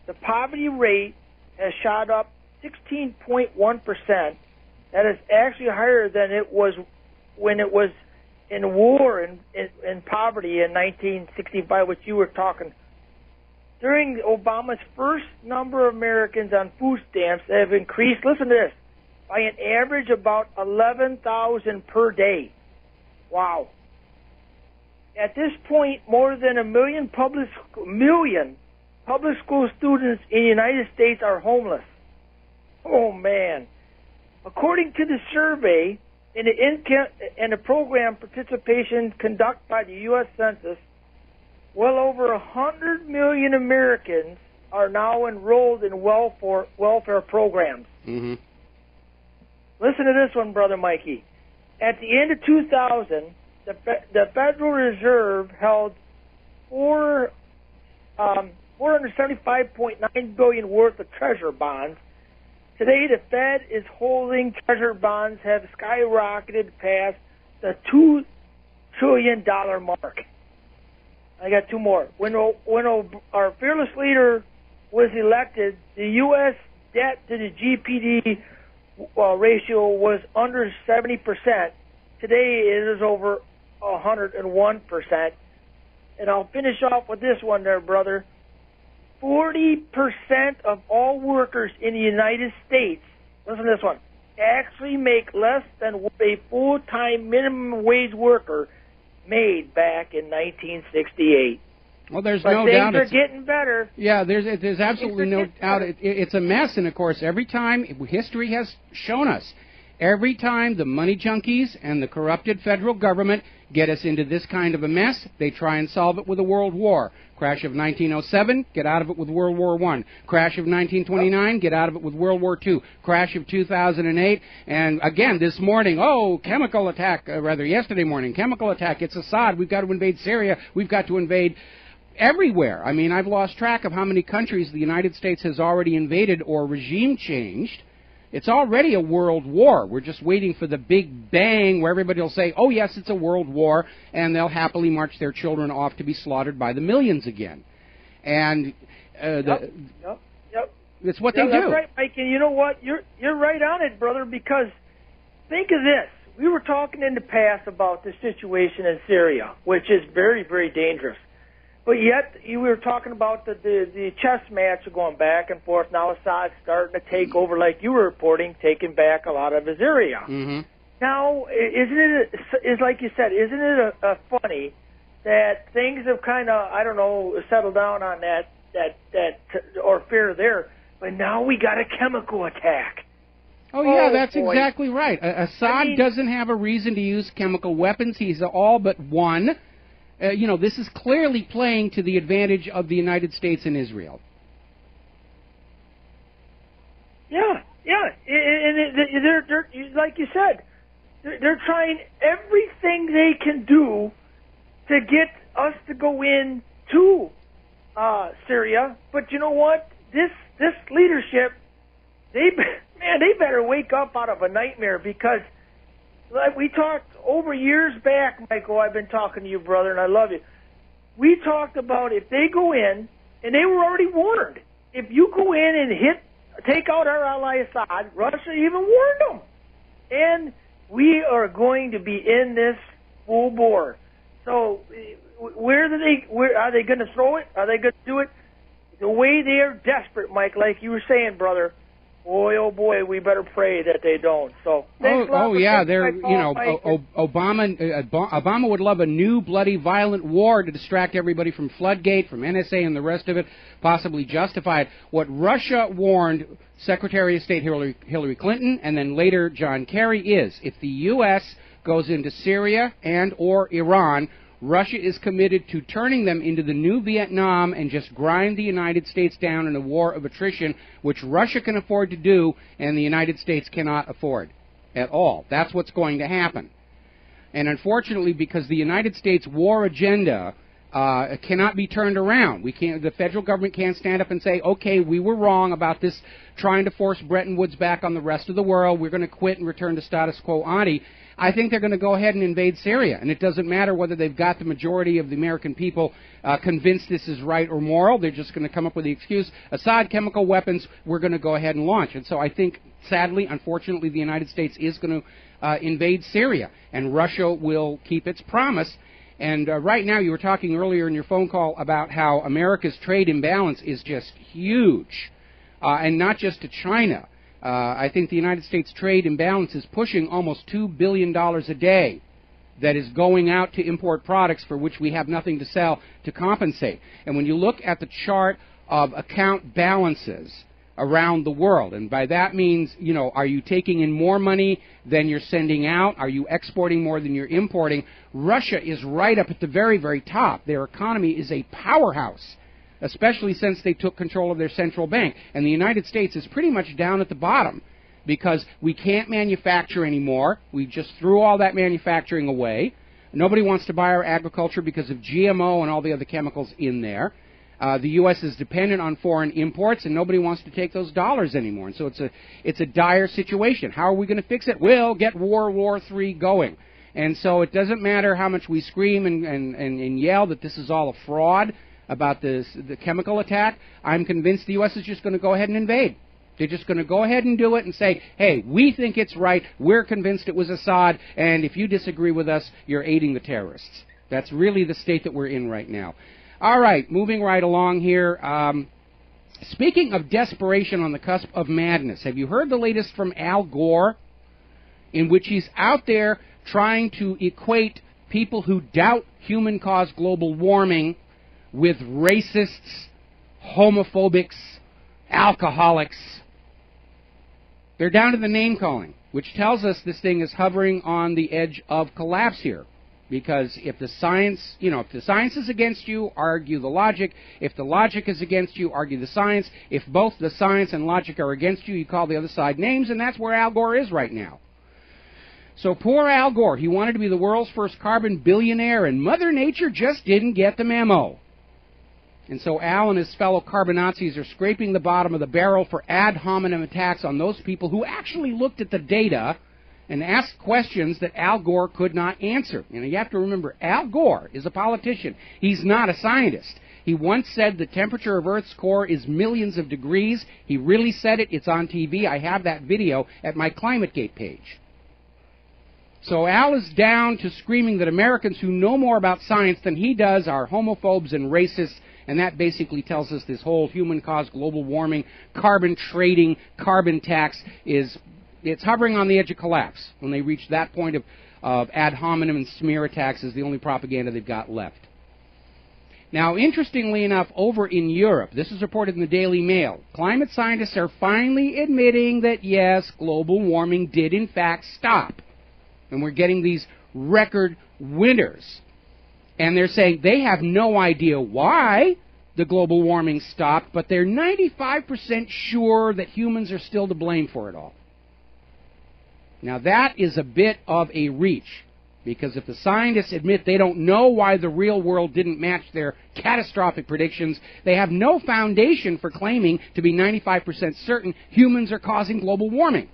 The poverty rate has shot up 16.1%. That is actually higher than it was when it was in war and in poverty in 1965, which you were talking. During Obama's first number of Americans on food stamps have increased, listen to this, by an average about 11,000 per day. Wow. At this point, more than 1 million public school students in the United States are homeless. Oh, man. According to the survey and the program participation conducted by the U.S. Census, well over 100 million Americans are now enrolled in welfare programs. Mm-hmm. Listen to this one, Brother Mikey. At the end of 2000, the Federal Reserve held $475.9 billion worth of treasury bonds. Today, the Fed is holding treasury bonds have skyrocketed past the $2 trillion mark. I got 2 more. When our fearless leader was elected, the U.S. debt to the GDP ratio was under 70%. Today it is over 101%. And I'll finish off with this one there, brother. 40% of all workers in the United States, listen to this one, actually make less than what a full-time minimum wage worker made back in 1968. Well, there's but no doubt things are getting better. Yeah, there's absolutely no doubt. It's a mess, and of course, every time history has shown us, every time the money junkies and the corrupted federal government get us into this kind of a mess, they try and solve it with a world war. Crash of 1907, get out of it with World War I. Crash of 1929, get out of it with World War II. Crash of 2008, and again this morning, chemical attack, yesterday morning, chemical attack, it's Assad, we've got to invade Syria, we've got to invade everywhere. I mean, I've lost track of how many countries the United States has already invaded or regime changed. It's already a world war. We're just waiting for the big bang where everybody will say, oh, yes, it's a world war, and they'll happily march their children off to be slaughtered by the millions again. And Yep. it's what they do. That's right, Mike, and you know what? You're right on it, brother, because think of this. We were talking in the past about the situation in Syria, which is very, very dangerous. But yet, we were talking about the chess match going back and forth. Now Assad's starting to take over, like you were reporting, taking back a lot of his area. Mm-hmm. Now, is like you said, isn't it funny that things have kind of, I don't know, settled down on that or fear there, but now we got a chemical attack. Oh, yeah, that's boy. Exactly right. Assad doesn't have a reason to use chemical weapons. He's all but won. This is clearly playing to the advantage of the United States and Israel. Yeah, and they're like you said, they're trying everything they can do to get us to go into Syria. But you know what? This leadership, they better wake up out of a nightmare, because like we talked over years back, Michael, I've been talking to you, brother, and I love you. We talked about if they go in, and they were already warned, if you go in and take out our ally Assad, Russia even warned them. And we are going to be in this full bore. So where are they going to throw it? Are they going to do it? The way they are desperate, Mike, like you were saying, brother, boy, oh boy, we better pray that they don't. So Obama would love a new bloody violent war to distract everybody from Floodgate, from NSA and the rest of it, possibly justify it. What Russia warned Secretary of State Hillary Clinton and then later John Kerry is, if the U.S. goes into Syria and or Iran, Russia is committed to turning them into the new Vietnam and just grind the United States down in a war of attrition, which Russia can afford to do and the United States cannot afford at all. That's what's going to happen. And unfortunately, because the United States war agenda cannot be turned around, the federal government can't stand up and say, okay, we were wrong about this, trying to force Bretton Woods back on the rest of the world, we're going to quit and return to status quo ante. I think they're going to go ahead and invade Syria, and it doesn't matter whether they've got the majority of the American people convinced this is right or moral. They're just going to come up with the excuse, Assad, chemical weapons, we're going to go ahead and launch. And so I think, sadly, unfortunately, the United States is going to invade Syria, and Russia will keep its promise. And right now, you were talking earlier in your phone call about how America's trade imbalance is just huge, and not just to China. I think the United States trade imbalance is pushing almost $2 billion a day that is going out to import products for which we have nothing to sell to compensate. And when you look at the chart of account balances around the world, and by that means, are you taking in more money than you're sending out? Are you exporting more than you're importing? Russia is right up at the very, very top. Their economy is a powerhouse, especially since they took control of their central bank. And the United States is pretty much down at the bottom because we can't manufacture anymore. We just threw all that manufacturing away. Nobody wants to buy our agriculture because of GMO and all the other chemicals in there. The U.S. is dependent on foreign imports, and nobody wants to take those dollars anymore. And so it's a dire situation. How are we going to fix it? We'll get World War III going. And so it doesn't matter how much we scream and yell that this is all a fraud about the chemical attack. I'm convinced the U.S. is just going to go ahead and invade. They're just going to go ahead and do it and say, hey, we think it's right, we're convinced it was Assad, and if you disagree with us, you're aiding the terrorists. That's really the state that we're in right now. All right, moving right along here. Speaking of desperation on the cusp of madness, have you heard the latest from Al Gore, in which he's out there trying to equate people who doubt human-caused global warming with racists, homophobics, alcoholics? They're down to the name-calling, which tells us this thing is hovering on the edge of collapse here. Because if the science, if the science is against you, argue the logic. If the logic is against you, argue the science. If both the science and logic are against you, you call the other side names, and that's where Al Gore is right now. So poor Al Gore, he wanted to be the world's first carbon billionaire, and Mother Nature just didn't get the memo. And so Al and his fellow carbon Nazis are scraping the bottom of the barrel for ad hominem attacks on those people who actually looked at the data and asked questions that Al Gore could not answer. You have to remember, Al Gore is a politician. He's not a scientist. He once said the temperature of Earth's core is millions of degrees. He really said it. It's on TV. I have that video at my ClimateGate page. So Al is down to screaming that Americans who know more about science than he does are homophobes and racists, and that basically tells us this whole human-caused global warming, carbon trading, carbon tax it's hovering on the edge of collapse. When they reach that point of ad hominem and smear attacks is the only propaganda they've got left. Now, interestingly enough, over in Europe, this is reported in the Daily Mail, climate scientists are finally admitting that, yes, global warming did in fact stop. And we're getting these record winters. And they're saying they have no idea why the global warming stopped, but they're 95% sure that humans are still to blame for it all. Now that is a bit of a reach, because if the scientists admit they don't know why the real world didn't match their catastrophic predictions, they have no foundation for claiming to be 95% certain humans are causing global warming,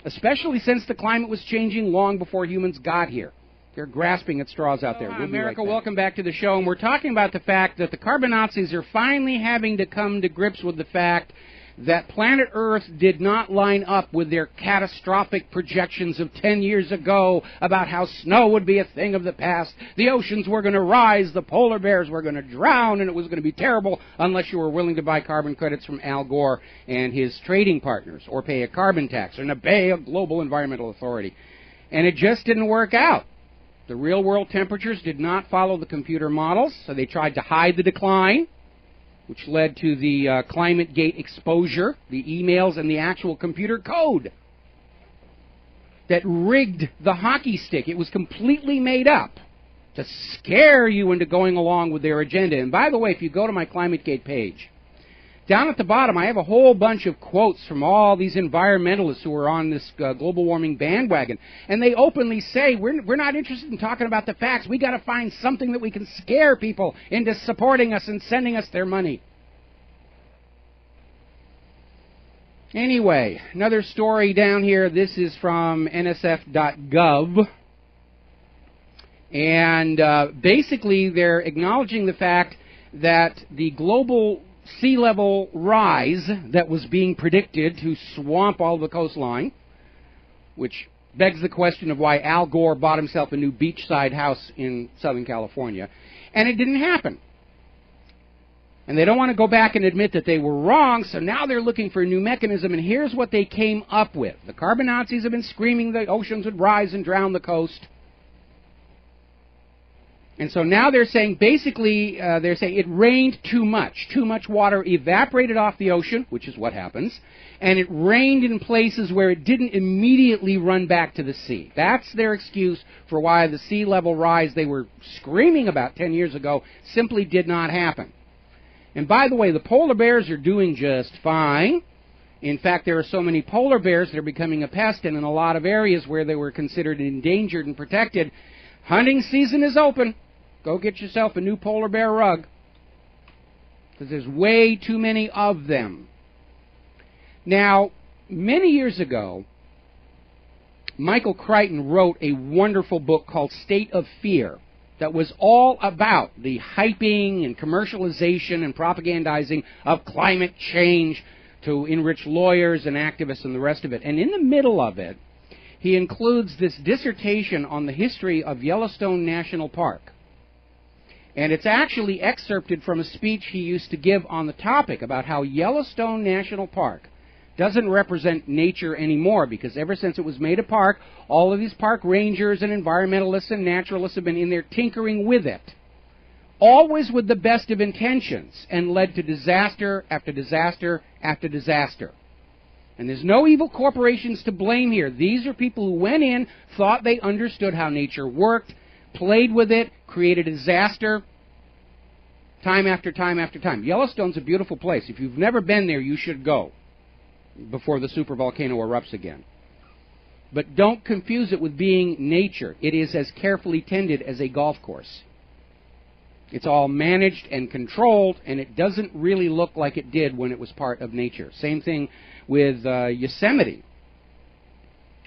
especially since the climate was changing long before humans got here. They're grasping at straws out there. Hi, we'll America, welcome back to the show, and we're talking about the fact that the carbon Nazis are finally having to come to grips with the fact that planet Earth did not line up with their catastrophic projections of 10 years ago about how snow would be a thing of the past, the oceans were going to rise, the polar bears were going to drown, and it was going to be terrible unless you were willing to buy carbon credits from Al Gore and his trading partners, or pay a carbon tax, or obey a global environmental authority. And it just didn't work out. The real-world temperatures did not follow the computer models, so they tried to hide the decline, which led to the ClimateGate exposure, the emails and the actual computer code that rigged the hockey stick. It was completely made up to scare you into going along with their agenda. And by the way, if you go to my ClimateGate page, down at the bottom I have a whole bunch of quotes from all these environmentalists who are on this global warming bandwagon. And they openly say, we're not interested in talking about the facts. We got to find something that we can scare people into supporting us and sending us their money. Anyway, another story down here. This is from nsf.gov. And basically they're acknowledging the fact that the global sea level rise that was being predicted to swamp all the coastline, which begs the question of why Al Gore bought himself a new beachside house in Southern California, and it didn't happen. And they don't want to go back and admit that they were wrong, so now they're looking for a new mechanism, and here's what they came up with. The carbon Nazis have been screaming the oceans would rise and drown the coast. And so now they're saying, basically, it rained too much. Too much water evaporated off the ocean, which is what happens, and it rained in places where it didn't immediately run back to the sea. That's their excuse for why the sea level rise they were screaming about 10 years ago simply did not happen. And by the way, the polar bears are doing just fine. In fact, there are so many polar bears that are becoming a pest, and in a lot of areas where they were considered endangered and protected, hunting season is open. Go get yourself a new polar bear rug, because there's way too many of them. Now, many years ago, Michael Crichton wrote a wonderful book called State of Fear that was all about the hyping and commercialization and propagandizing of climate change to enrich lawyers and activists and the rest of it. And in the middle of it, he includes this dissertation on the history of Yellowstone National Park. And it's actually excerpted from a speech he used to give on the topic about how Yellowstone National Park doesn't represent nature anymore, because ever since it was made a park, all of these park rangers and environmentalists and naturalists have been in there tinkering with it, always with the best of intentions, and led to disaster after disaster after disaster. And there's no evil corporations to blame here. These are people who went in, thought they understood how nature worked, played with it, created a disaster, time after time after time. Yellowstone's a beautiful place. If you've never been there, you should go before the supervolcano erupts again. But don't confuse it with being nature. It is as carefully tended as a golf course. It's all managed and controlled, and it doesn't really look like it did when it was part of nature. Same thing with Yosemite,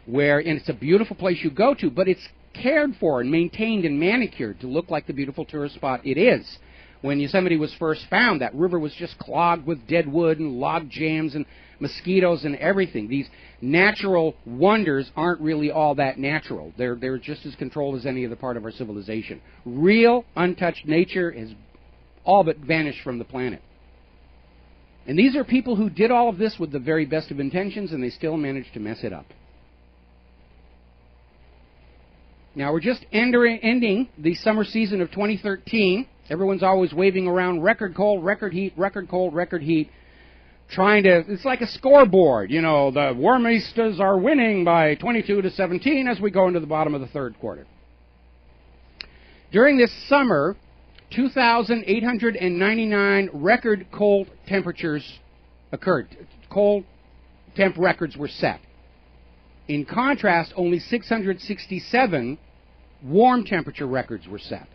and it's a beautiful place you go to, but it's cared for and maintained and manicured to look like the beautiful tourist spot it is. When Yosemite was first found, that river was just clogged with dead wood and log jams and mosquitoes and everything. These natural wonders aren't really all that natural. They're just as controlled as any other part of our civilization. Real, untouched nature has all but vanished from the planet. And these are people who did all of this with the very best of intentions, and they still managed to mess it up. Now, we're just ending the summer season of 2013. Everyone's always waving around record cold, record heat, record cold, record heat, it's like a scoreboard. You know, the Warmistas are winning by 22-17 as we go into the bottom of the third quarter. During this summer, 2,899 record cold temperatures occurred. Cold temp records were set. In contrast, only 667 warm temperature records were set.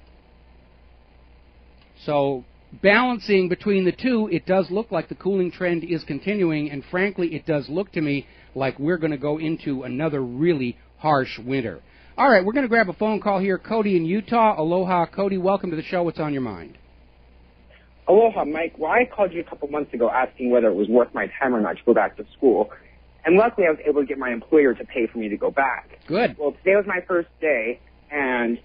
So, balancing between the two, it does look like the cooling trend is continuing, and frankly, it does look to me like we're going to go into another really harsh winter. All right, we're going to grab a phone call here. Cody in Utah. Aloha, Cody. Welcome to the show. What's on your mind? Aloha, Mike. Well, I called you a couple months ago asking whether it was worth my time or not to go back to school. And luckily, I was able to get my employer to pay for me to go back. Good. Well, today was my first day, and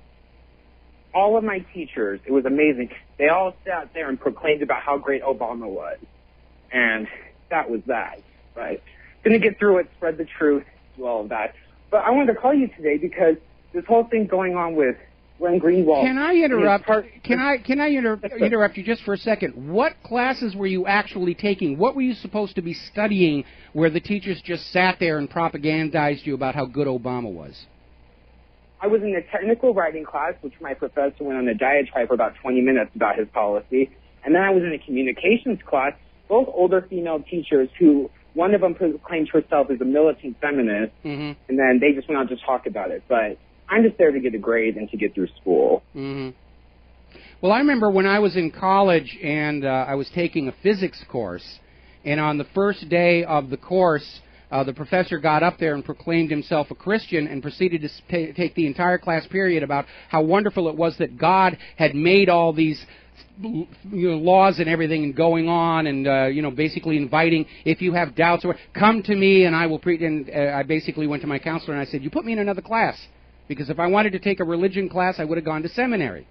all of my teachers, it was amazing. They all sat there and proclaimed about how great Obama was. And that was that. But going to get through it, spread the truth, do all of that. But I wanted to call you today because this whole thing going on with Glenn Greenwald. Can I interrupt? Can I interrupt you just for a second? What classes were you actually taking? What were you supposed to be studying where the teachers just sat there and propagandized you about how good Obama was? I was in a technical writing class, which my professor went on a diatribe for about 20 minutes about his policy. And then I was in a communications class, both older female teachers who, one of them proclaimed herself as a militant feminist, and then they just went on to talk about it. But I'm just there to get a grade and to get through school. Well, I remember when I was in college and I was taking a physics course, and on the first day of the course, the professor got up there and proclaimed himself a Christian and proceeded to take the entire class period about how wonderful it was that God had made all these laws and everything and going on and, basically inviting, if you have doubts, or come to me and I will preach. And I basically went to my counselor and I said, you put me in another class, because if I wanted to take a religion class, I would have gone to seminary.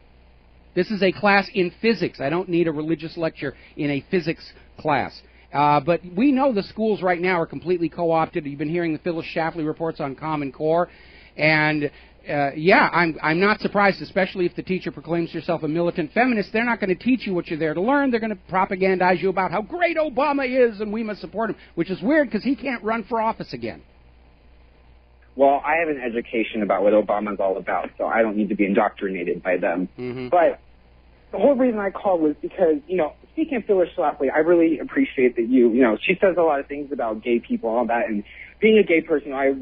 This is a class in physics. I don't need a religious lecture in a physics class. But we know the schools right now are completely co-opted. You've been hearing the Phyllis Schlafly reports on Common Core. And, I'm not surprised, especially if the teacher proclaims herself a militant feminist. They're not going to teach you what you're there to learn. They're going to propagandize you about how great Obama is and we must support him, which is weird because he can't run for office again. Well, I have an education about what Obama's all about, so I don't need to be indoctrinated by them. But the whole reason I called was because, speaking of Phyllis Schlafly, I really appreciate that she says a lot of things about gay people and all that, and being a gay person, I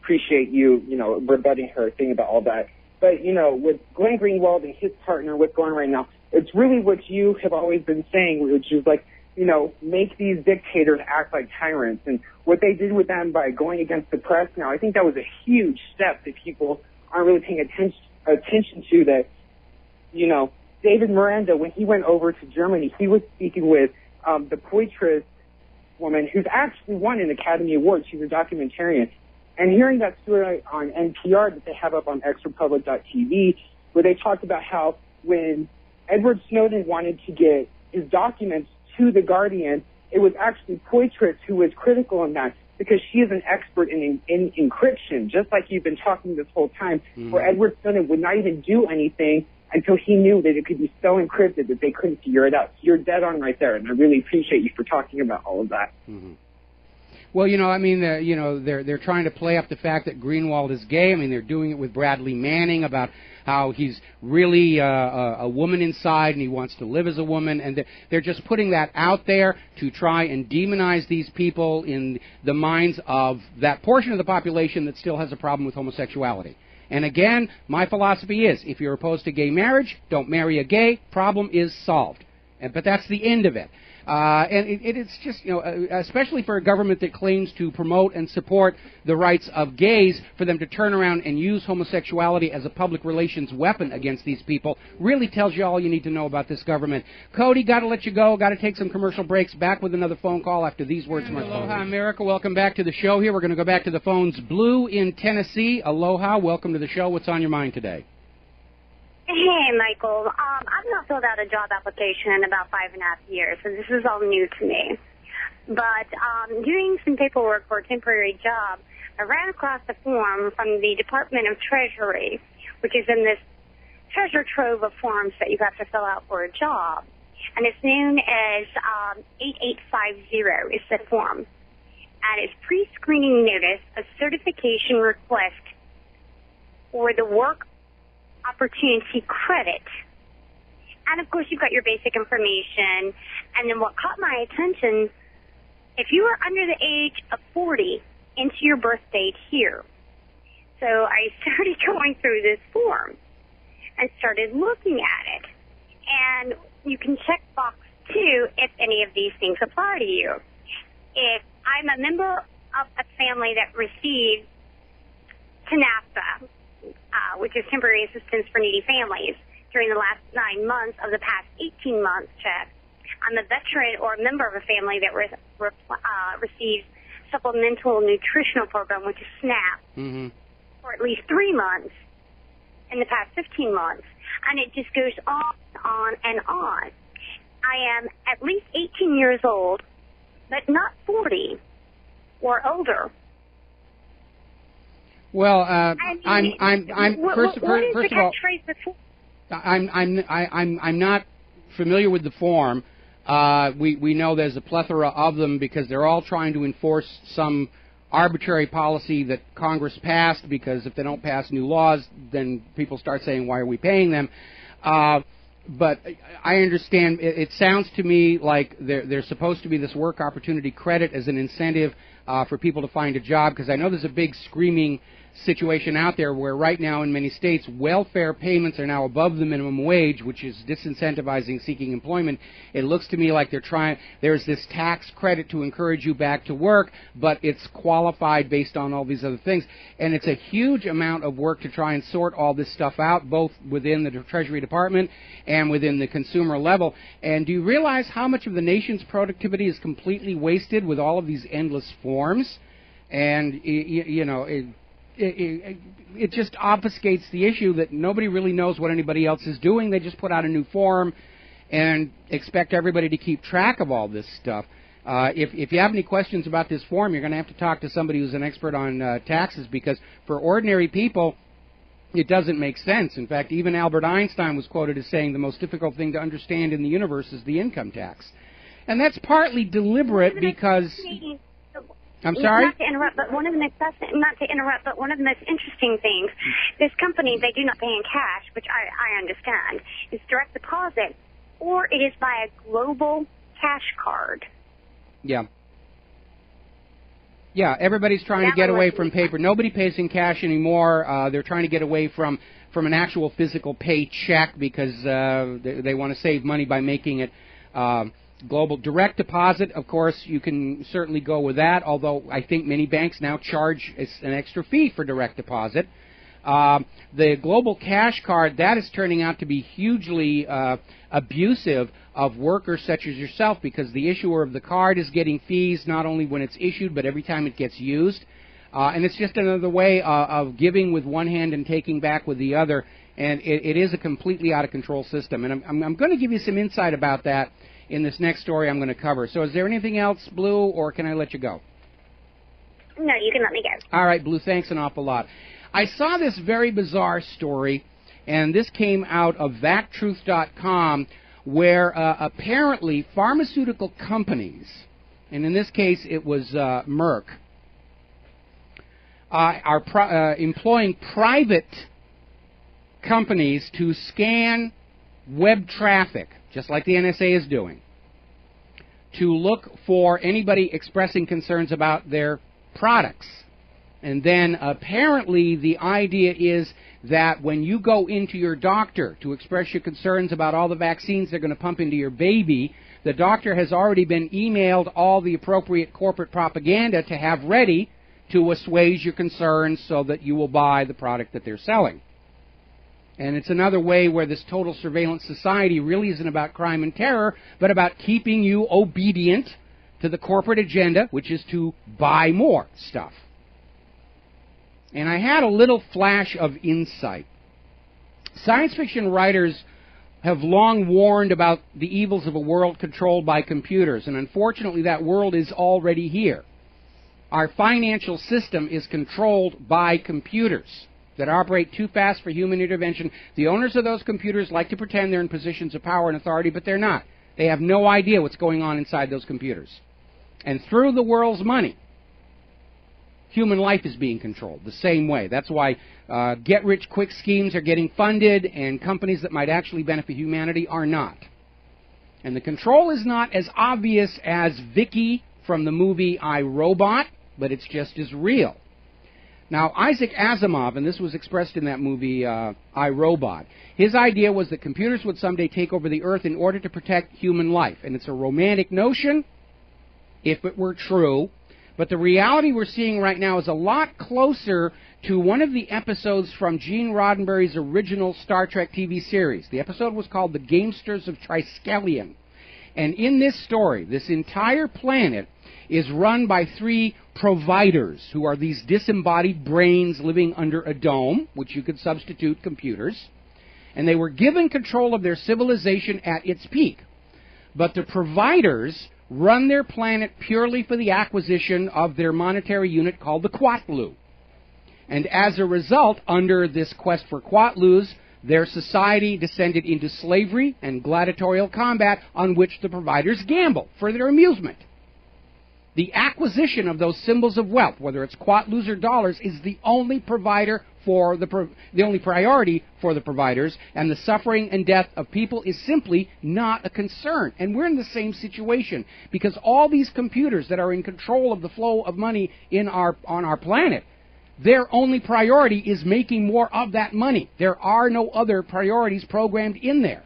appreciate you, rebutting her thing about all that. But, with Glenn Greenwald and his partner, what's going on right now, it's really what you have always been saying, which is like, make these dictators act like tyrants. And what they did with them by going against the press now, I think that was a huge step that people aren't really paying attention to, that, David Miranda, when he went over to Germany, he was speaking with the poetress woman who's actually won an Academy Award. She's a documentarian. And hearing that story on NPR that they have up on extrapublic.tv, where they talked about how when Edward Snowden wanted to get his documents to The Guardian, it was actually Poitras who was critical in that, because she is an expert in encryption, just like you've been talking this whole time, where Edward Snowden would not even do anything until he knew that it could be so encrypted that they couldn't figure it out. So you're dead on right there, and I really appreciate you for talking about all of that. Well, they're trying to play up the fact that Greenwald is gay. I mean, they're doing it with Bradley Manning about how he's really a woman inside and he wants to live as a woman, and they're just putting that out there to try and demonize these people in the minds of that portion of the population that still has a problem with homosexuality. And again, my philosophy is, if you're opposed to gay marriage, don't marry a gay. Problem is solved. But that's the end of it. And it's just, especially for a government that claims to promote and support the rights of gays, for them to turn around and use homosexuality as a public relations weapon against these people really tells you all you need to know about this government. Cody, got to let you go. Got to take some commercial breaks. Back with another phone call after these words from our sponsor. Aloha, America. Welcome back to the show here. We're going to go back to the phones. Blue in Tennessee. Aloha. Welcome to the show. What's on your mind today? Hey, Michael. I've not filled out a job application in about 5.5 years, so this is all new to me. But doing some paperwork for a temporary job, I ran across a form from the Department of Treasury, which is in this treasure trove of forms that you have to fill out for a job. And it's known as 8850 is the form. And it's pre-screening notice, a certification request for the work opportunity credit. And of course you've got your basic information. And then what caught my attention, if you are under the age of 40, enter your birth date here. So I started going through this form and started looking at it. And you can check box 2 if any of these things apply to you. If I'm a member of a family that received TANAFTA, which is temporary assistance for needy families, during the last 9 months of the past 18 months check. I'm a veteran or a member of a family that receives supplemental nutritional program, which is SNAP, for at least 3 months in the past 15 months. And it just goes on, and on. I am at least 18 years old, but not 40 or older. Well, first of all, I'm not familiar with the form. We know there's a plethora of them because they're all trying to enforce some arbitrary policy that Congress passed, because if they don't pass new laws, then people start saying, why are we paying them? But I understand, it sounds to me like there's supposed to be this work opportunity credit as an incentive for people to find a job, because I know there's a big screaming situation out there where right now in many states welfare payments are now above the minimum wage, which is disincentivizing seeking employment. It looks to me like there's this tax credit to encourage you back to work, but it's qualified based on all these other things. And it's a huge amount of work to try and sort all this stuff out, both within the Treasury Department and within the consumer level. And do you realize how much of the nation's productivity is completely wasted with all of these endless forms? And, it just obfuscates the issue that nobody really knows what anybody else is doing. They just put out a new form and expect everybody to keep track of all this stuff. If you have any questions about this form, you're going to have to talk to somebody who's an expert on taxes, because for ordinary people, it doesn't make sense. In fact, even Albert Einstein was quoted as saying the most difficult thing to understand in the universe is the income tax. And that's partly deliberate because... I'm sorry? Not to interrupt, but one of the most interesting things, this company, they do not pay in cash, which I understand, is direct deposit, or it is by a global cash card. Yeah. Yeah, everybody's trying to get away from paper. Nobody pays in cash anymore. They're trying to get away from an actual physical paycheck because they want to save money by making it global. Direct deposit, of course, you can certainly go with that, although I think many banks now charge an extra fee for direct deposit. The global cash card, that is turning out to be hugely abusive of workers such as yourself, because the issuer of the card is getting fees not only when it's issued but every time it gets used. And it's just another way of giving with one hand and taking back with the other. And it is a completely out-of-control system. And I'm going to give you some insight about that in this next story I'm going to cover. So is there anything else, Blue, or can I let you go? No, you can let me go. All right, Blue, thanks an awful lot. I saw this very bizarre story, and this came out of VacTruth.com, where apparently pharmaceutical companies, and in this case it was Merck, are employing private companies to scan web traffic, just like the NSA is doing, to look for anybody expressing concerns about their products. And then apparently the idea is that when you go into your doctor to express your concerns about all the vaccines they're going to pump into your baby, the doctor has already been emailed all the appropriate corporate propaganda to have ready to assuage your concerns so that you will buy the product that they're selling. And it's another way where this total surveillance society really isn't about crime and terror, but about keeping you obedient to the corporate agenda, which is to buy more stuff. And I had a little flash of insight. Science fiction writers have long warned about the evils of a world controlled by computers, and unfortunately that world is already here. Our financial system is controlled by computers that operate too fast for human intervention. The owners of those computers like to pretend they're in positions of power and authority, but they're not. They have no idea what's going on inside those computers. And through the world's money, human life is being controlled the same way. That's why get-rich-quick schemes are getting funded, and companies that might actually benefit humanity are not. And the control is not as obvious as Vicky from the movie I, Robot, but it's just as real. Now, Isaac Asimov, and this was expressed in that movie, I, Robot, his idea was that computers would someday take over the Earth in order to protect human life. And it's a romantic notion, if it were true, but the reality we're seeing right now is a lot closer to one of the episodes from Gene Roddenberry's original Star Trek TV series. The episode was called The Gamesters of Triskelion. And in this story, this entire planet is run by three providers, who are these disembodied brains living under a dome, which you could substitute computers. And they were given control of their civilization at its peak. But the providers run their planet purely for the acquisition of their monetary unit called the Quatlu. And as a result, under this quest for Quatlus, their society descended into slavery and gladiatorial combat on which the providers gamble for their amusement. The acquisition of those symbols of wealth, whether it's Quatlus or dollars, is the only provider for the only priority for the providers, and the suffering and death of people is simply not a concern. And we're in the same situation, because all these computers that are in control of the flow of money on our planet, their only priority is making more of that money. There are no other priorities programmed in there.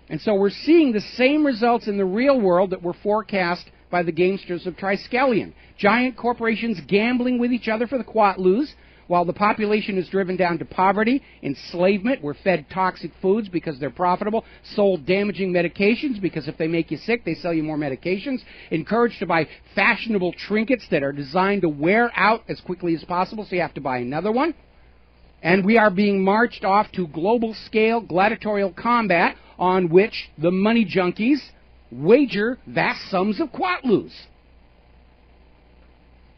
And so we're seeing the same results in the real world that were forecast by the Gamesters of Triskelion. Giant corporations gambling with each other for the Quatlus, while the population is driven down to poverty, enslavement, we're fed toxic foods because they're profitable, sold damaging medications because if they make you sick, they sell you more medications, encouraged to buy fashionable trinkets that are designed to wear out as quickly as possible, so you have to buy another one. And we are being marched off to global-scale gladiatorial combat on which the money junkies wager vast sums of Quatlus.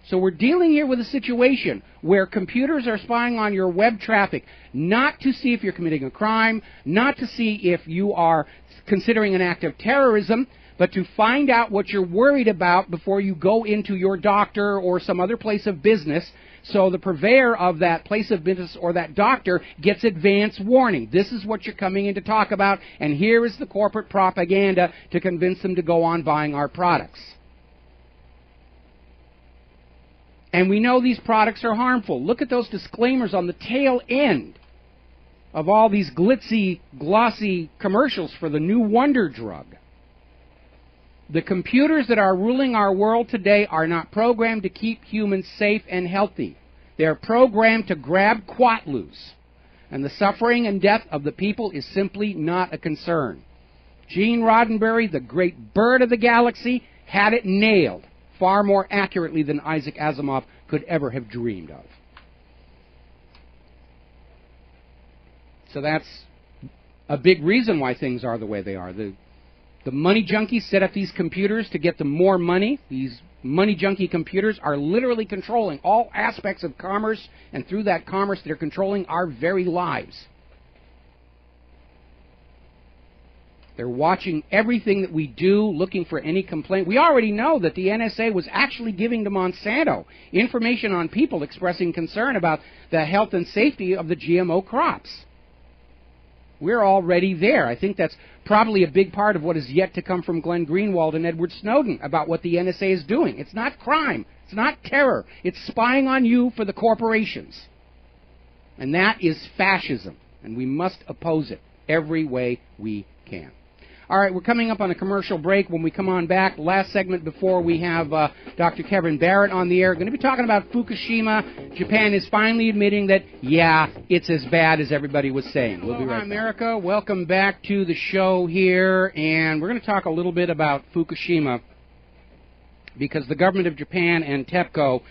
So we're dealing here with a situation where computers are spying on your web traffic, not to see if you're committing a crime, not to see if you are considering an act of terrorism, but to find out what you're worried about before you go into your doctor or some other place of business, so the purveyor of that place of business or that doctor gets advance warning. This is what you're coming in to talk about, and here is the corporate propaganda to convince them to go on buying our products. And we know these products are harmful. Look at those disclaimers on the tail end of all these glitzy, glossy commercials for the new wonder drug. The computers that are ruling our world today are not programmed to keep humans safe and healthy. They're programmed to grab quatloos. And the suffering and death of the people is simply not a concern. Gene Roddenberry, the great bird of the galaxy, had it nailed far more accurately than Isaac Asimov could ever have dreamed of. So that's a big reason why things are the way they are. The money junkies set up these computers to get them more money. These money junkie computers are literally controlling all aspects of commerce, and through that commerce they're controlling our very lives. They're watching everything that we do, looking for any complaint. We already know that the NSA was actually giving to Monsanto information on people expressing concern about the health and safety of the GMO crops. We're already there. I think that's probably a big part of what is yet to come from Glenn Greenwald and Edward Snowden about what the NSA is doing. It's not crime. It's not terror. It's spying on you for the corporations. And that is fascism. And we must oppose it every way we can. All right, we're coming up on a commercial break. When we come on back, last segment before we have Dr. Kevin Barrett on the air, going to be talking about Fukushima. Japan is finally admitting that, yeah, it's as bad as everybody was saying. We'll be right back. America, welcome back to the show here, and we're going to talk a little bit about Fukushima because the government of Japan and TEPCO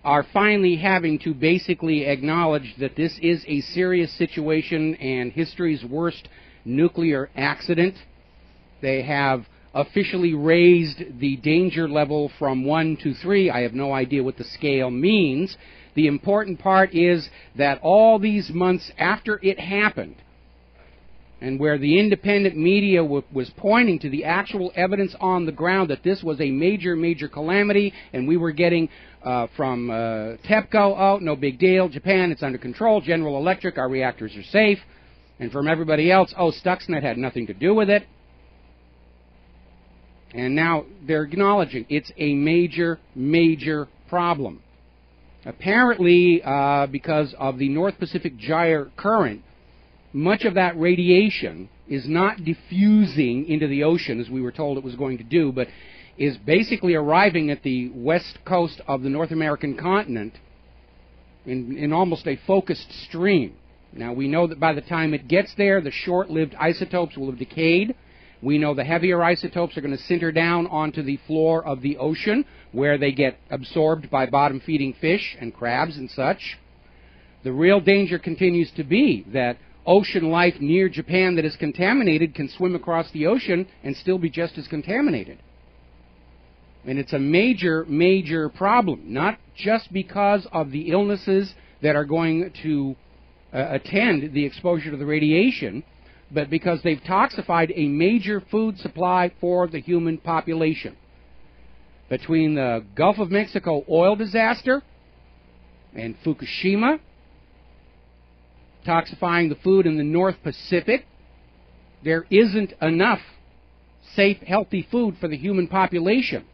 are finally having to basically acknowledge that this is a serious situation and history's worst nuclear accident. They have officially raised the danger level from 1 to 3. I have no idea what the scale means. The important part is that all these months after it happened, and where the independent media was pointing to the actual evidence on the ground that this was a major, major calamity, and we were getting from TEPCO, oh, no big deal, Japan, it's under control, General Electric, our reactors are safe, and from everybody else, oh, Stuxnet had nothing to do with it. And now they're acknowledging it's a major, major problem. Apparently, because of the North Pacific Gyre current, much of that radiation is not diffusing into the ocean, as we were told it was going to do, but is basically arriving at the west coast of the North American continent in almost a focused stream. Now, we know that by the time it gets there, the short-lived isotopes will have decayed. We know the heavier isotopes are going to sinter down onto the floor of the ocean, where they get absorbed by bottom-feeding fish and crabs and such. The real danger continues to be that ocean life near Japan that is contaminated can swim across the ocean and still be just as contaminated. And it's a major, major problem, not just because of the illnesses that are going to attend the exposure to the radiation, but because they've toxified a major food supply for the human population. Between the Gulf of Mexico oil disaster and Fukushima, toxifying the food in the North Pacific, there isn't enough safe, healthy food for the human population.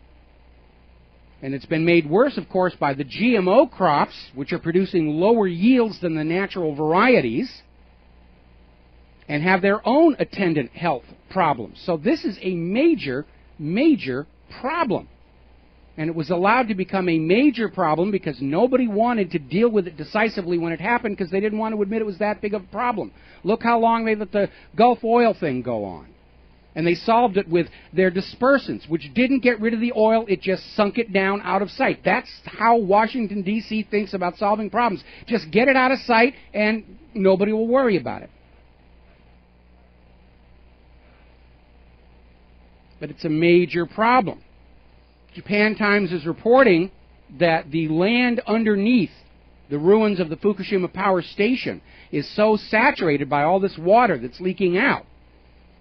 And it's been made worse, of course, by the GMO crops, which are producing lower yields than the natural varieties, and have their own attendant health problems. So this is a major, major problem. And it was allowed to become a major problem because nobody wanted to deal with it decisively when it happened because they didn't want to admit it was that big of a problem. Look how long they let the Gulf oil thing go on. And they solved it with their dispersants, which didn't get rid of the oil, it just sunk it down out of sight. That's how Washington, D.C. thinks about solving problems. Just get it out of sight and nobody will worry about it. But it's a major problem. Japan Times is reporting that the land underneath the ruins of the Fukushima power station is so saturated by all this water that's leaking out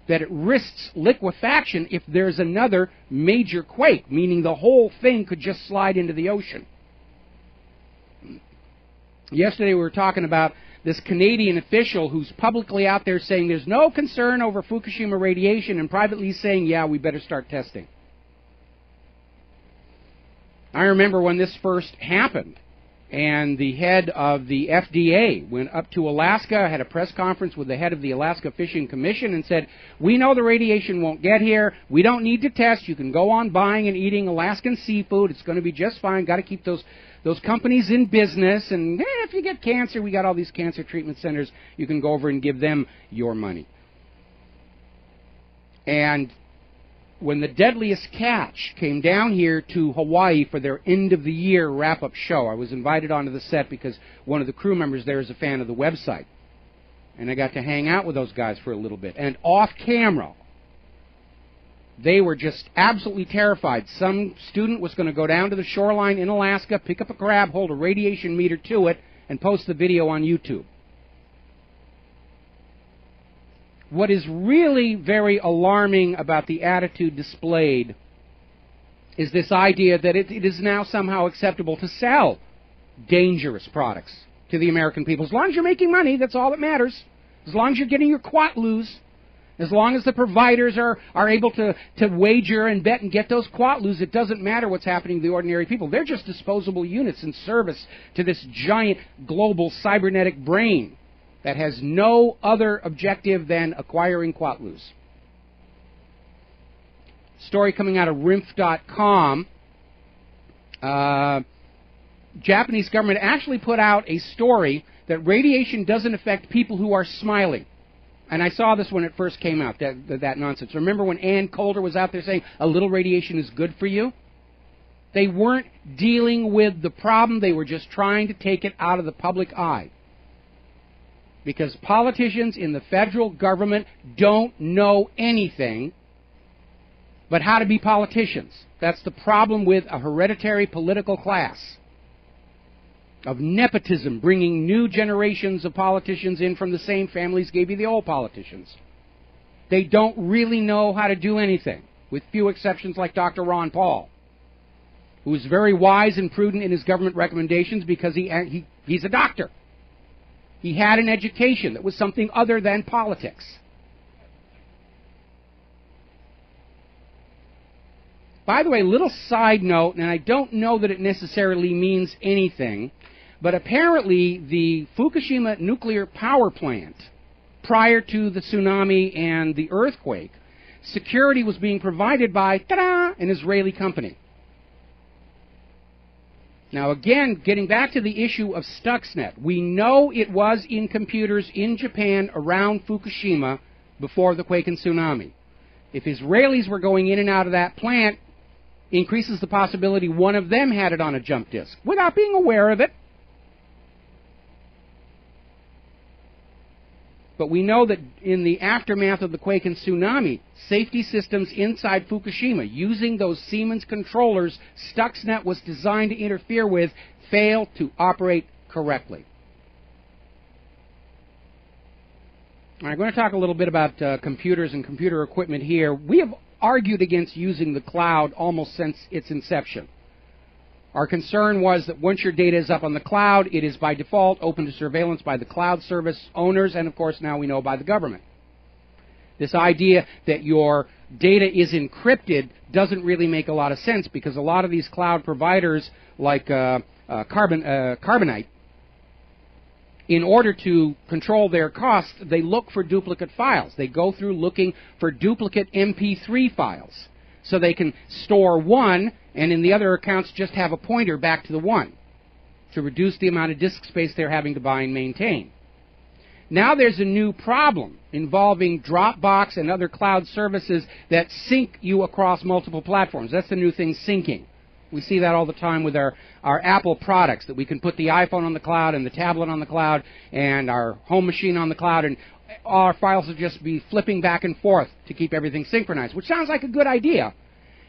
that it risks liquefaction if there's another major quake, meaning the whole thing could just slide into the ocean. Yesterday we were talking about this Canadian official who's publicly out there saying there's no concern over Fukushima radiation and privately saying, yeah, we better start testing. I remember when this first happened, and the head of the FDA went up to Alaska, had a press conference with the head of the Alaska Fishing Commission and said, we know the radiation won't get here, we don't need to test, you can go on buying and eating Alaskan seafood, it's going to be just fine, got to keep those those companies in business, and if you get cancer, we got all these cancer treatment centers. You can go over and give them your money. And when the Deadliest Catch came down here to Hawaii for their end-of-the-year wrap-up show, I was invited onto the set because one of the crew members there is a fan of the website. And I got to hang out with those guys for a little bit. And off camera, they were just absolutely terrified. Some student was going to go down to the shoreline in Alaska, pick up a crab, hold a radiation meter to it, and post the video on YouTube. What is really very alarming about the attitude displayed is this idea that it is now somehow acceptable to sell dangerous products to the American people. As long as you're making money, that's all that matters. As long as you're getting your quatloos, as long as the providers are able to wager and bet and get those quatloos, it doesn't matter what's happening to the ordinary people. They're just disposable units in service to this giant global cybernetic brain that has no other objective than acquiring quatloos. Story coming out of RINF.com. Japanese government actually put out a story that radiation doesn't affect people who are smiling. And I saw this when it first came out, that nonsense. Remember when Ann Coulter was out there saying a little radiation is good for you? They weren't dealing with the problem. They were just trying to take it out of the public eye. Because politicians in the federal government don't know anything but how to be politicians. That's the problem with a hereditary political class of nepotism, bringing new generations of politicians in from the same families gave you the old politicians. They don't really know how to do anything, with few exceptions like Dr. Ron Paul, who is very wise and prudent in his government recommendations because he's a doctor. He had an education that was something other than politics. By the way, little side note, and I don't know that it necessarily means anything, but apparently the Fukushima nuclear power plant, prior to the tsunami and the earthquake, security was being provided by, ta-da, an Israeli company. Now again, getting back to the issue of Stuxnet, we know it was in computers in Japan around Fukushima before the quake and tsunami. If Israelis were going in and out of that plant, increases the possibility one of them had it on a jump disk without being aware of it. But we know that in the aftermath of the quake and tsunami, safety systems inside Fukushima, using those Siemens controllers Stuxnet was designed to interfere with, failed to operate correctly. I'm going to talk a little bit about computers and computer equipment here. We have argued against using the cloud almost since its inception. Our concern was that once your data is up on the cloud, it is by default open to surveillance by the cloud service owners, and of course now we know by the government. This idea that your data is encrypted doesn't really make a lot of sense, because a lot of these cloud providers like Carbonite, in order to control their costs, they look for duplicate files. They go through looking for duplicate MP3 files. So they can store one, and in the other accounts just have a pointer back to the one to reduce the amount of disk space they're having to buy and maintain. Now there's a new problem involving Dropbox and other cloud services that sync you across multiple platforms. That's the new thing, syncing. We see that all the time with our Apple products, that we can put the iPhone on the cloud and the tablet on the cloud and our home machine on the cloud, and all our files will just be flipping back and forth to keep everything synchronized, which sounds like a good idea,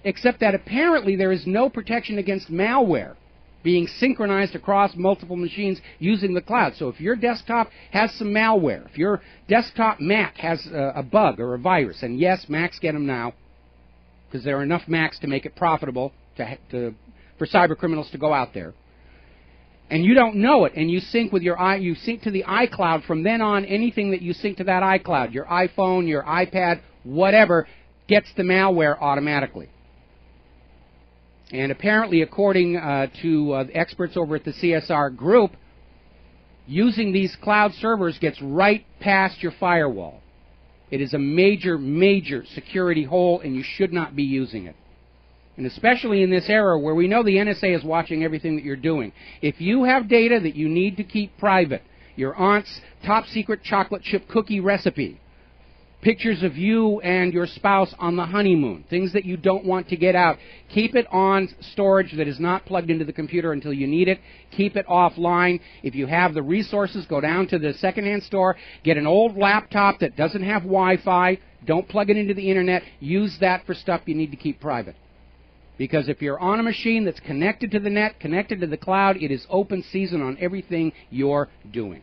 except that apparently there is no protection against malware being synchronized across multiple machines using the cloud. So if your desktop has some malware, if your desktop Mac has a bug or a virus, and yes, Macs get them now, because there are enough Macs to make it profitable for cyber criminals to go out there, and you don't know it, and you sync with you sync to the iCloud. From then on, anything that you sync to that iCloud, your iPhone, your iPad, whatever, gets the malware automatically. And apparently, according to the experts over at the CSR group, using these cloud servers gets right past your firewall. It is a major, major security hole, and you should not be using it. And especially in this era where we know the NSA is watching everything that you're doing. If you have data that you need to keep private, your aunt's top secret chocolate chip cookie recipe, pictures of you and your spouse on the honeymoon, things that you don't want to get out, keep it on storage that is not plugged into the computer until you need it. Keep it offline. If you have the resources, go down to the secondhand store, get an old laptop that doesn't have Wi-Fi. Don't plug it into the internet. Use that for stuff you need to keep private. Because if you're on a machine that's connected to the net, connected to the cloud, it is open season on everything you're doing.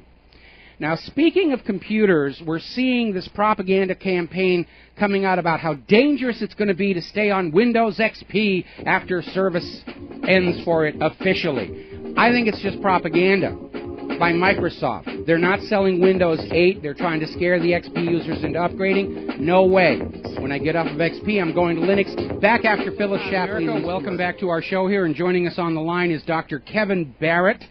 Now, speaking of computers, we're seeing this propaganda campaign coming out about how dangerous it's going to be to stay on Windows XP after service ends for it officially. I think it's just propaganda by Microsoft. They're not selling Windows 8. They're trying to scare the XP users into upgrading. No way. When I get off of XP, I'm going to Linux. Back after Phyllis Shapley. Welcome back to our show here, and joining us on the line is Dr. Kevin Barrett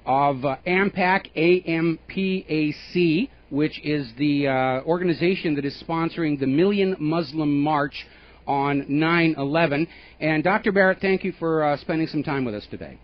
of AMPAC, AMPAC, which is the organization that is sponsoring the Million Muslim March on 9/11. And Dr. Barrett, thank you for spending some time with us today.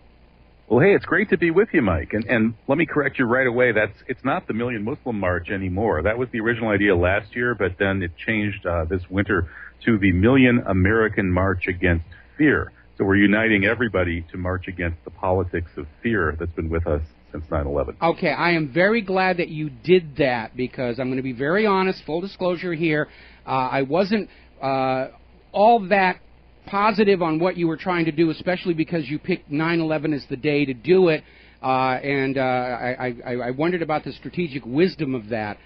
Well, hey, it's great to be with you, Mike. And let me correct you right away. It's not the Million Muslim March anymore. That was the original idea last year, but then it changed this winter to the Million American March Against Fear. So we're uniting everybody to march against the politics of fear that's been with us since 9/11. Okay, I am very glad that you did that, because I'm going to be very honest, full disclosure here. I wasn't all that positive on what you were trying to do, especially because you picked 9/11 as the day to do it, and I wondered about the strategic wisdom of that.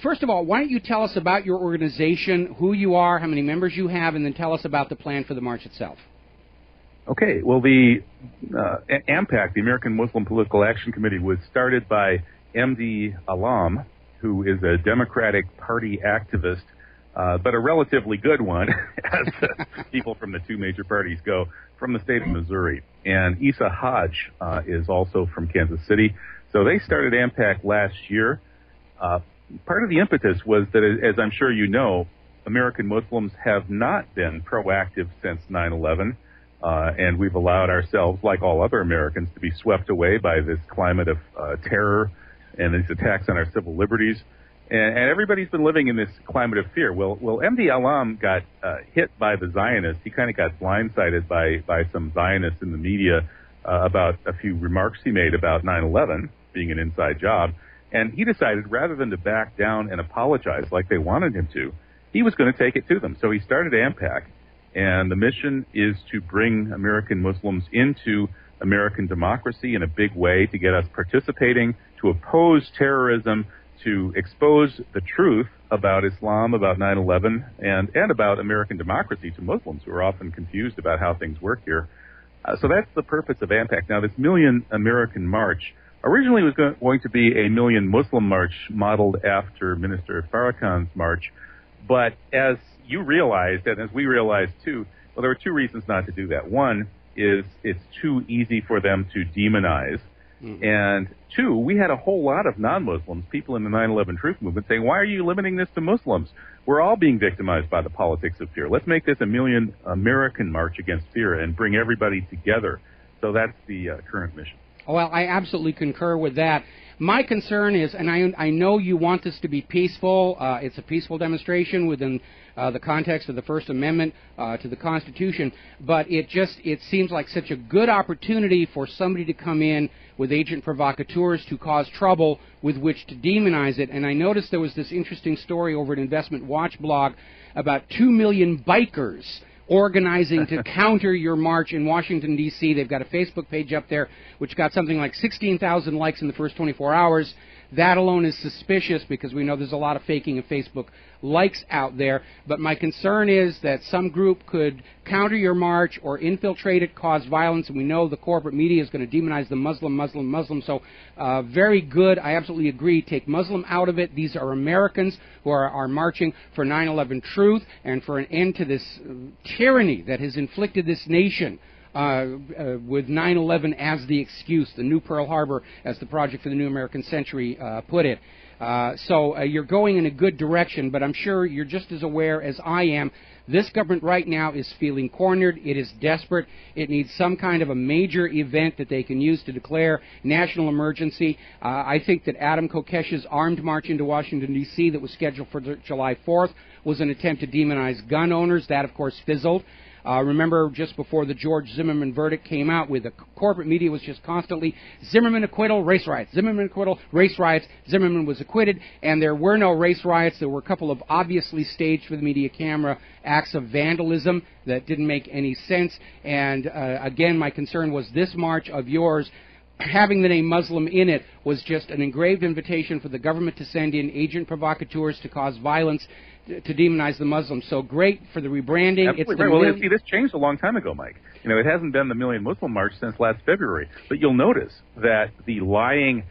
First of all, why don't you tell us about your organization, who you are, how many members you have, and then tell us about the plan for the march itself. Okay, well, the AMPAC, the American Muslim Political Action Committee, was started by MD Alam, who is a Democratic Party activist, but a relatively good one, as people from the two major parties go, from the state of Missouri. And Isa Hajj is also from Kansas City. So they started AMPAC last year. Part of the impetus was that, as I'm sure you know, American Muslims have not been proactive since 9/11, and we've allowed ourselves, like all other Americans, to be swept away by this climate of terror and these attacks on our civil liberties. And everybody's been living in this climate of fear. Well, MD Alam got hit by the Zionists. He kind of got blindsided by some Zionists in the media about a few remarks he made about 9/11 being an inside job. And he decided, rather than to back down and apologize like they wanted him to, he was going to take it to them. So he started AMPAC, and the mission is to bring American Muslims into American democracy in a big way, to get us participating, to oppose terrorism, to expose the truth about Islam, about 9/11, and about American democracy to Muslims who are often confused about how things work here. So that's the purpose of AMPAC. Now, this Million American March originally was going to be a Million Muslim March modeled after Minister Farrakhan's march, but as you realized, and as we realized too, well, there were two reasons not to do that. One is it's too easy for them to demonize, and two, we had a whole lot of non-Muslims, people in the 9/11 truth movement, saying, why are you limiting this to Muslims? We're all being victimized by the politics of fear. Let's make this a Million American March Against Fear and bring everybody together. So that's the current mission. Well, I absolutely concur with that. My concern is, and I know you want this to be peaceful, it's a peaceful demonstration within the context of the First Amendment to the Constitution, but it seems like such a good opportunity for somebody to come in with agent provocateurs to cause trouble with which to demonize it. And I noticed there was this interesting story over at Investment Watch blog about 2 million bikers organizing to counter your march in Washington, D.C. They've got a Facebook page up there which got something like 16,000 likes in the first 24 hours. That alone is suspicious because we know there's a lot of faking of Facebook likes out there. But my concern is that some group could counter your march or infiltrate it, cause violence, and we know the corporate media is going to demonize the Muslim. So very good. I absolutely agree. Take Muslim out of it. These are Americans who are marching for 9/11 truth and for an end to this tyranny that has inflicted this nation. With 9/11 as the excuse, the new Pearl Harbor, as the Project for the New American Century put it. So you're going in a good direction, but I'm sure you're just as aware as I am This government right now is feeling cornered. It is desperate. It needs some kind of a major event that they can use to declare national emergency. I think that Adam Kokesh's armed march into Washington, D.C. that was scheduled for July 4th was an attempt to demonize gun owners. That, of course, fizzled. Remember, just before the George Zimmerman verdict came out, with the corporate media was just constantly, Zimmerman acquittal, race riots, Zimmerman acquittal, race riots. Zimmerman was acquitted, and there were no race riots. There were a couple of obviously staged for the media camera acts of vandalism that didn't make any sense. And again, my concern was this march of yours, having the name Muslim in it, was just an engraved invitation for the government to send in agent provocateurs to cause violence, to demonize the Muslims. So great for the rebranding. Absolutely right. Well, see, this changed a long time ago, Mike. You know, it hasn't been the Million Muslim March since last February. But you'll notice that the lying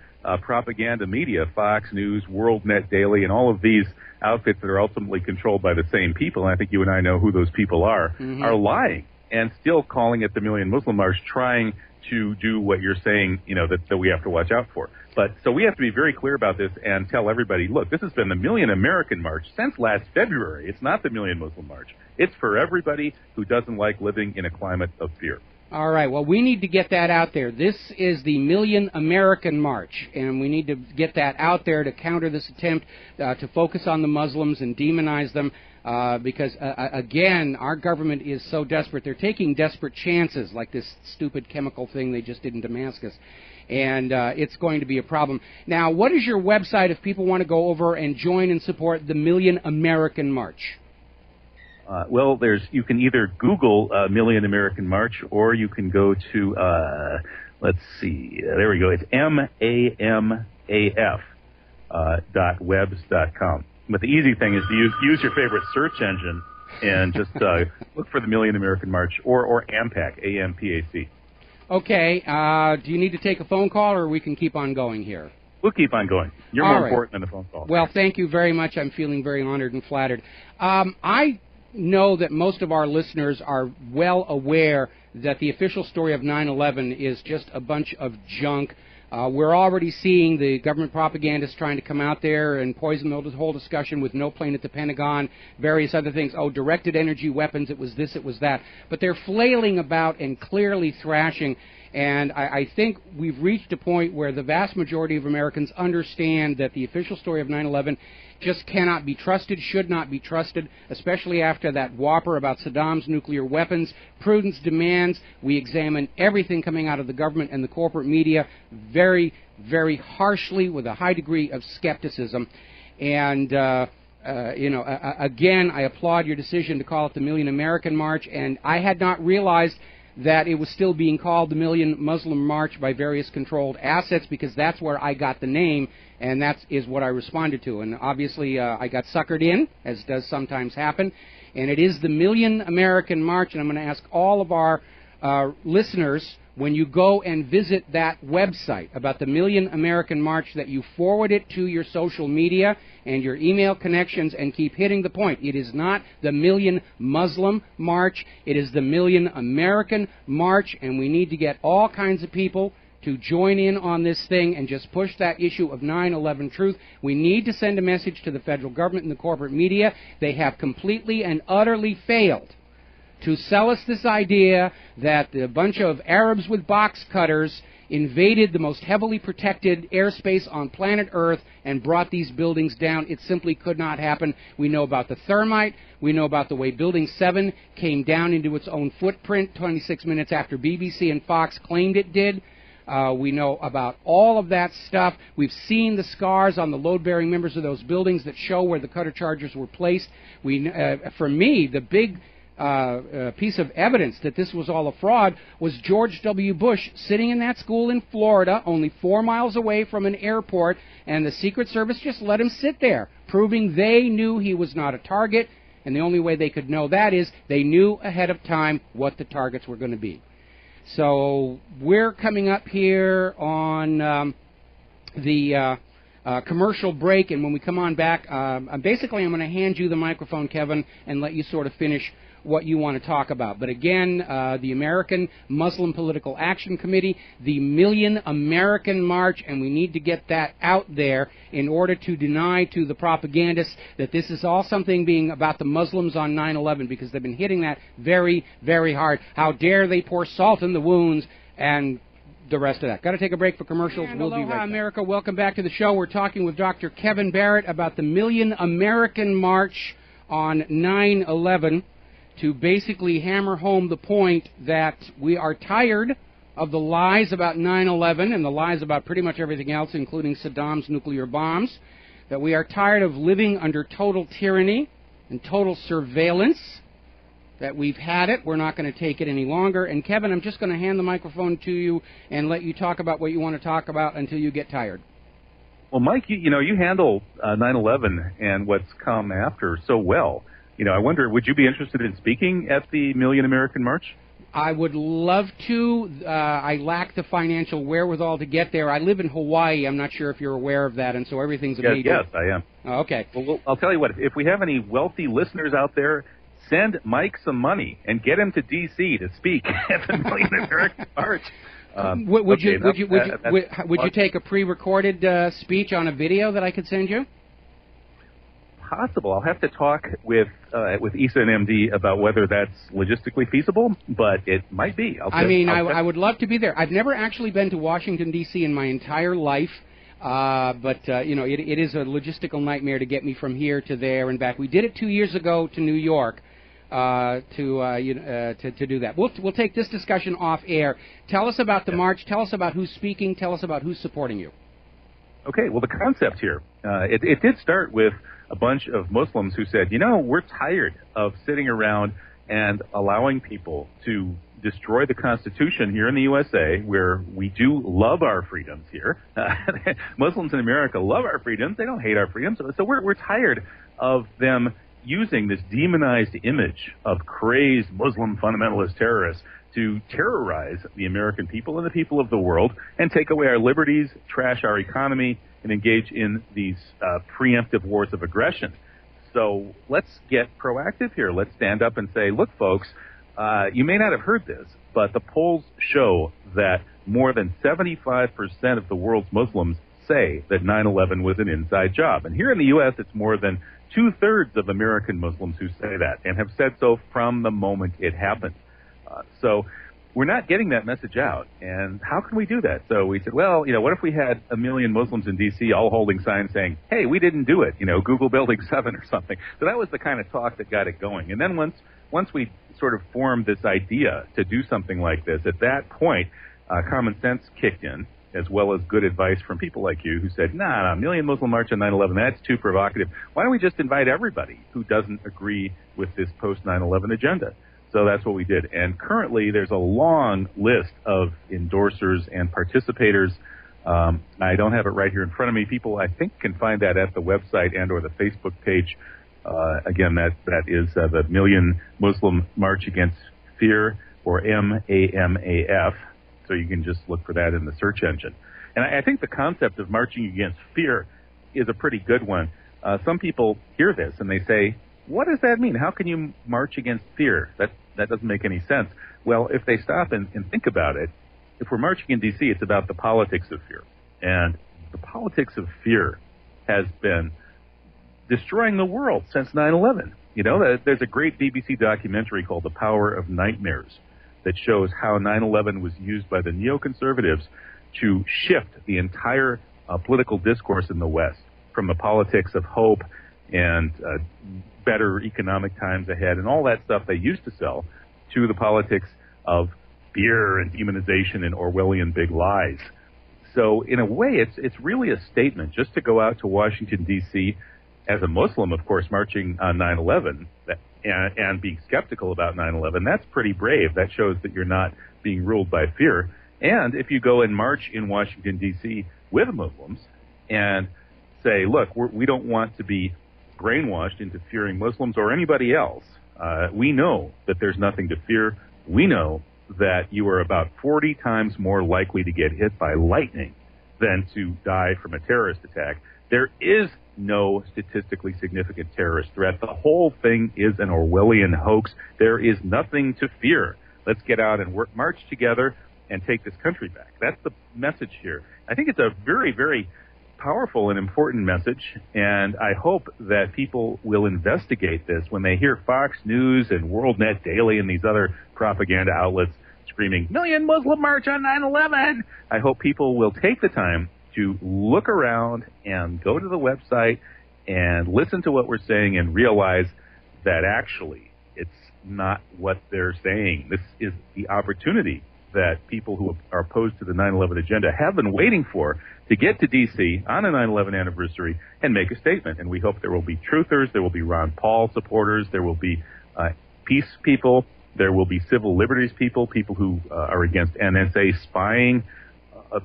propaganda media, Fox News, WorldNet Daily, and all of these outfits that are ultimately controlled by the same people, and I think you and I know who those people are lying and still calling it the Million Muslim March, trying to do what you're saying, you know, that we have to watch out for. But so we have to be very clear about this and tell everybody, look, this has been the Million American March since last February. It's not the Million Muslim March. It's for everybody who doesn't like living in a climate of fear. All right. Well, we need to get that out there. This is the Million American March, and we need to get that out there to counter this attempt to focus on the Muslims and demonize them. Because, again, our government is so desperate. They're taking desperate chances, like this stupid chemical thing they just did in Damascus. And it's going to be a problem. Now, what is your website if people want to go over and join and support the Million American March? Well, you can either Google Million American March, or you can go to, let's see, there we go. It's MAMAF.webs.com. But the easy thing is to use your favorite search engine and just look for the Million American March or AMPAC, A-M-P-A-C. Okay. Do you need to take a phone call, or we can keep on going here? We'll keep on going. You're more important than the phone call. Well, thank you very much. I'm feeling very honored and flattered. I know that most of our listeners are well aware that the official story of 9/11 is just a bunch of junk. We're already seeing the government propagandists trying to come out there and poison the whole discussion with no plane at the Pentagon, various other things. Oh, directed energy weapons, it was this, it was that. But they're flailing about and clearly thrashing. And I think we've reached a point where the vast majority of Americans understand that the official story of 9/11 just cannot be trusted, should not be trusted, especially after that whopper about Saddam's nuclear weapons. Prudence demands we examine everything coming out of the government and the corporate media very, very harshly with a high degree of skepticism. And, again, I applaud your decision to call it the Million American March, and I had not realized that it was still being called the Million Muslim March by various controlled assets, because that's where I got the name, and that is what I responded to. And obviously I got suckered in, as does sometimes happen, and it is the Million American March. And I'm going to ask all of our listeners, when you go and visit that website about the Million American March, that you forward it to your social media and your email connections and keep hitting the point. It is not the Million Muslim March. It is the Million American March, and we need to get all kinds of people to join in on this thing and just push that issue of 9/11 truth. We need to send a message to the federal government and the corporate media. They have completely and utterly failed to sell us this idea that a bunch of Arabs with box cutters invaded the most heavily protected airspace on planet Earth and brought these buildings down. It simply could not happen. We know about the thermite. We know about the way Building 7 came down into its own footprint 26 minutes after BBC and Fox claimed it did. We know about all of that stuff. We've seen the scars on the load-bearing members of those buildings that show where the cutter charges were placed. For me, the big piece of evidence that this was all a fraud was George W. Bush sitting in that school in Florida, only 4 miles away from an airport, and the Secret Service just let him sit there, proving they knew he was not a target, and the only way they could know that is they knew ahead of time what the targets were going to be. So we're coming up here on the commercial break, and when we come on back, basically I'm going to hand you the microphone, Kevin, and let you sort of finish what you want to talk about. But again, the American Muslim Political Action Committee, the Million American March, and we need to get that out there in order to deny to the propagandists that this is all something being about the Muslims on 9/11, because they've been hitting that very, very hard. How dare they pour salt in the wounds and the rest of that. Got to take a break for commercials. And we'll be right back. America, welcome back to the show. We're talking with Dr. Kevin Barrett about the Million American March on 9/11 to basically hammer home the point that we are tired of the lies about 9/11 and the lies about pretty much everything else, including Saddam's nuclear bombs, that we are tired of living under total tyranny and total surveillance, that we've had it, we're not going to take it any longer. And Kevin, I'm just going to hand the microphone to you and let you talk about what you want to talk about until you get tired. Well, Mike, you handle 9/11 and what's come after so well. I wonder, would you be interested in speaking at the Million American March? I would love to. I lack the financial wherewithal to get there. I live in Hawaii. I'm not sure if you're aware of that, and so everything's a Yes, I am. Oh, okay. Well, I'll tell you what, if we have any wealthy listeners out there, send Mike some money and get him to D.C. to speak at the Million American March. Would you take a pre-recorded speech on a video that I could send you? Possible. I'll have to talk with Issa and MD about whether that's logistically feasible, but it might be. I would love to be there. I've never actually been to Washington, D.C. in my entire life. But it is a logistical nightmare to get me from here to there and back. We did it 2 years ago to New York to do that. We'll take this discussion off air. Tell us about the march. Tell us about who's speaking. Tell us about who's supporting you. Okay. Well, the concept here, it did start with a bunch of Muslims who said, we're tired of sitting around and allowing people to destroy the Constitution here in the USA, where we do love our freedoms here. Muslims in America love our freedoms. They don't hate our freedoms. So we're tired of them using this demonized image of crazed Muslim fundamentalist terrorists to terrorize the American people and the people of the world and take away our liberties, trash our economy, and engage in these preemptive wars of aggression. So let's get proactive here. Let's stand up and say, look, folks, you may not have heard this, but the polls show that more than 75% of the world's Muslims say that 9/11 was an inside job. And here in the U.S., it's more than 2/3 of American Muslims who say that and have said so from the moment it happened. So we're not getting that message out. And how can we do that? So we said, well, what if we had 1 million Muslims in D.C. all holding signs saying, hey, we didn't do it, Google Building 7 or something. So that was the kind of talk that got it going. And then once we sort of formed this idea to do something like this, at that point, common sense kicked in, as well as good advice from people like you who said, nah, 1 million Muslim march on 9/11, that's too provocative. Why don't we just invite everybody who doesn't agree with this post-9/11 agenda? So that's what we did. And currently, there's a long list of endorsers and participators. I don't have it right here in front of me. People, I think, can find that at the website and or the Facebook page. Again, that is the Million Muslim March Against Fear, or MAMAF. So you can just look for that in the search engine. And I think the concept of marching against fear is a pretty good one. Some people hear this and they say, what does that mean? How can you march against fear? That doesn't make any sense. Well, if they stop and think about it, if we're marching in D.C., it's about the politics of fear. And the politics of fear has been destroying the world since 9/11. There's a great BBC documentary called The Power of Nightmares that shows how 9/11 was used by the neoconservatives to shift the entire political discourse in the West from the politics of hope and better economic times ahead and all that stuff they used to sell to the politics of fear and demonization and Orwellian big lies. So in a way, it's really a statement just to go out to Washington, D.C., as a Muslim, of course, marching on 9/11 and being skeptical about 9/11. That's pretty brave. That shows that you're not being ruled by fear. And if you go and march in Washington, D.C. with Muslims and say, look, we don't want to be brainwashed into fearing Muslims or anybody else. We know that there's nothing to fear. We know that you are about 40 times more likely to get hit by lightning than to die from a terrorist attack. There is no statistically significant terrorist threat. The whole thing is an Orwellian hoax. There is nothing to fear. Let's get out and march together and take this country back. That's the message here. I think it's a very, very powerful and important message, and I hope that people will investigate this when they hear Fox News and WorldNet Daily and these other propaganda outlets screaming, "Million Muslim March on 9/11." I hope people will take the time to look around and go to the website and listen to what we're saying and realize that actually it's not what they're saying. This is the opportunity that people who are opposed to the 9/11 agenda have been waiting for, to get to D.C. on a 9/11 anniversary and make a statement. And we hope there will be truthers, there will be Ron Paul supporters, there will be peace people, there will be civil liberties people, people who are against NSA spying,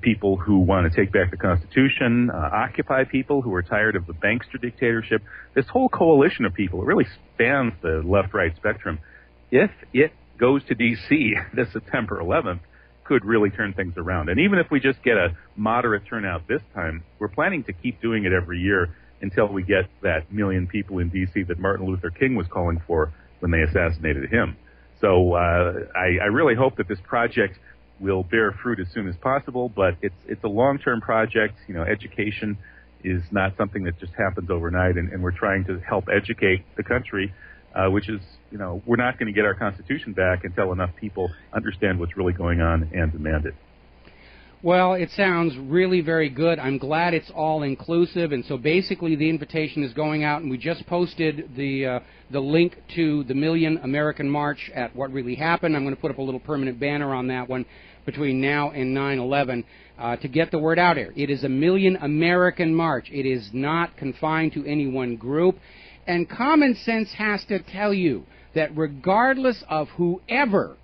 people who want to take back the Constitution, Occupy people who are tired of the bankster dictatorship. This whole coalition of people, it really spans the left-right spectrum. If it goes to D.C. this September 11th, could really turn things around. And even if we just get a moderate turnout this time, we're planning to keep doing it every year until we get that million people in D.C. that Martin Luther King was calling for when they assassinated him. So I really hope that this project will bear fruit as soon as possible, but it's a long-term project. You know, education is not something that just happens overnight, and we're trying to help educate the country, which is, you know, we're not going to get our Constitution back until enough people understand what's really going on and demand it. Well, it sounds really very good. I'm glad it's all inclusive, and so basically the invitation is going out, and we just posted the link to the Million American March at What Really Happened. I'm going to put up a little permanent banner on that one between now and 9/11 to get the word out here. It is a Million American March. It is not confined to any one group, and common sense has to tell you that regardless of whoever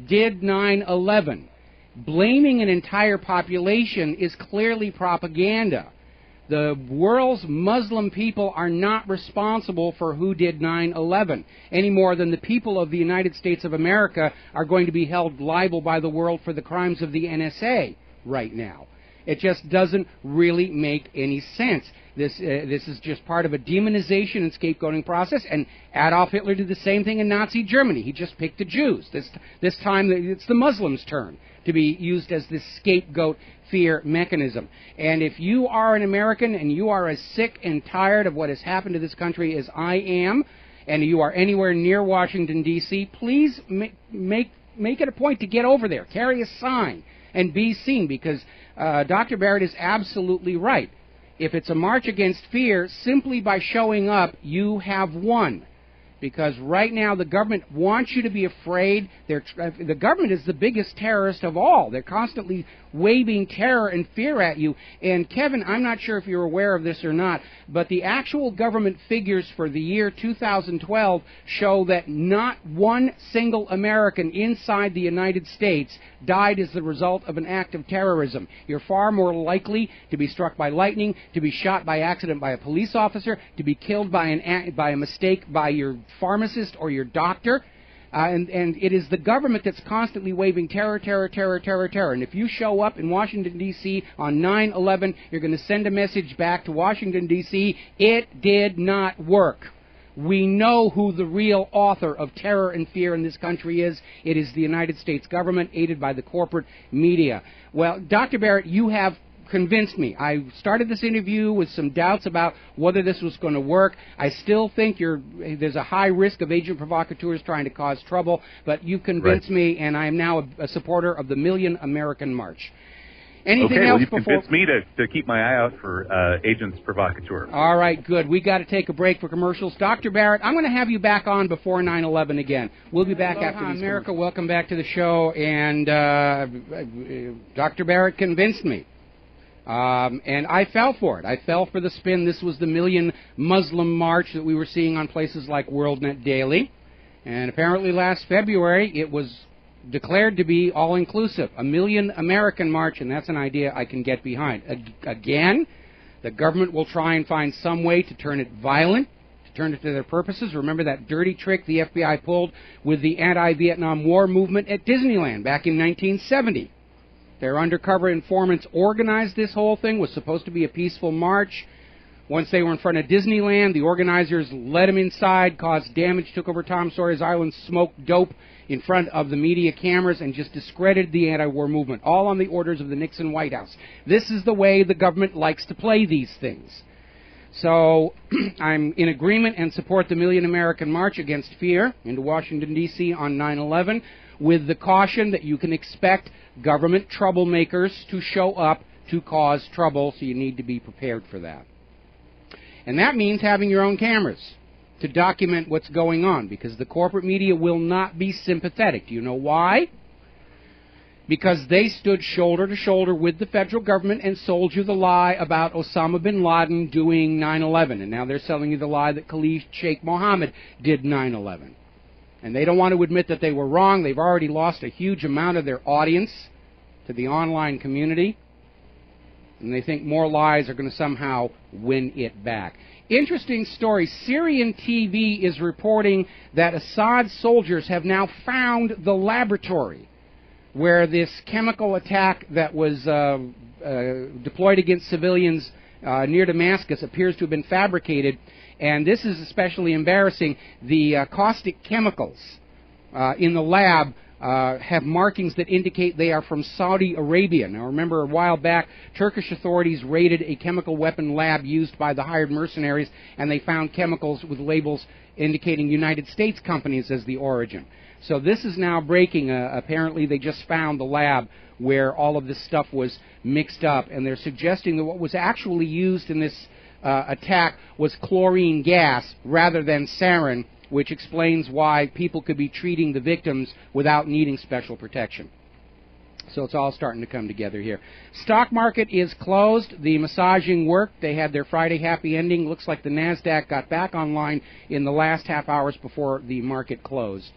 did 9/11, blaming an entire population is clearly propaganda. The world's Muslim people are not responsible for who did 9/11 any more than the people of the United States of America are going to be held liable by the world for the crimes of the NSA right now. It just doesn't really make any sense. This is just part of a demonization and scapegoating process, and Adolf Hitler did the same thing in Nazi Germany. He just picked the Jews. This time it's the Muslims' turn to be used as this scapegoat fear mechanism. And if you are an American and you are as sick and tired of what has happened to this country as I am, and you are anywhere near Washington, D.C., please make it a point to get over there. Carry a sign and be seen, because Dr. Barrett is absolutely right. If it's a march against fear, simply by showing up, you have won. Because right now the government wants you to be afraid. The government is the biggest terrorist of all. They're constantly waving terror and fear at you. And Kevin, I'm not sure if you're aware of this or not, but the actual government figures for the year 2012 show that not one single American inside the United States died as the result of an act of terrorism. You're far more likely to be struck by lightning, to be shot by accident by a police officer, to be killed by a mistake by your pharmacist or your doctor. And it is the government that's constantly waving terror, terror, terror, terror, terror. And if you show up in Washington, D.C. on 9/11, you're going to send a message back to Washington, D.C. It did not work. We know who the real author of terror and fear in this country is. It is the United States government, aided by the corporate media. Well, Dr. Barrett, you have convinced me. I started this interview with some doubts about whether this was going to work. I still think there's a high risk of agent provocateurs trying to cause trouble, but you convinced me, and I am now a supporter of the Million American March. Anything else you convinced me to keep my eye out for agents provocateur. All right, good. We got to take a break for commercials. Dr. Barrett, I'm going to have you back on before 9/11 again. We'll be back after these America. Welcome back to the show, and Dr. Barrett convinced me. And I fell for it. I fell for the spin. This was the Million Muslim March that we were seeing on places like WorldNet Daily. And apparently last February it was declared to be all-inclusive. A Million American March, and that's an idea I can get behind. Again, the government will try and find some way to turn it violent, to turn it to their purposes. Remember that dirty trick the FBI pulled with the anti-Vietnam War movement at Disneyland back in 1970. Their undercover informants organized this whole thing. Was supposed to be a peaceful march. Once they were in front of Disneyland, the organizers let them inside, caused damage, took over Tom Sawyer's Island, smoked dope in front of the media cameras, and just discredited the anti-war movement, all on the orders of the Nixon White House. This is the way the government likes to play these things. So I'm in agreement and support the Million American March Against Fear into Washington, D.C. on 9/11, with the caution that you can expect government troublemakers to show up to cause trouble, so you need to be prepared for that. And that means having your own cameras to document what's going on, because the corporate media will not be sympathetic. Do you know why? Because they stood shoulder to shoulder with the federal government and sold you the lie about Osama bin Laden doing 9/11. And now they're selling you the lie that Khalid Sheikh Mohammed did 9/11. And they don't want to admit that they were wrong. They've already lost a huge amount of their audience to the online community. And they think more lies are going to somehow win it back. Interesting story. Syrian TV is reporting that Assad soldiers have now found the laboratory where this chemical attack that was deployed against civilians near Damascus appears to have been fabricated. And this is especially embarrassing. The caustic chemicals in the lab have markings that indicate they are from Saudi Arabia. Now, remember, a while back, Turkish authorities raided a chemical weapon lab used by the hired mercenaries, and they found chemicals with labels indicating United States companies as the origin. So this is now breaking. Apparently, they just found the lab where all of this stuff was mixed up, and they're suggesting that what was actually used in this attack was chlorine gas rather than sarin, which explains why people could be treating the victims without needing special protection. So it's all starting to come together here. Stock market is closed. The massaging worked. They had their Friday happy ending. Looks like the NASDAQ got back online in the last half hours before the market closed.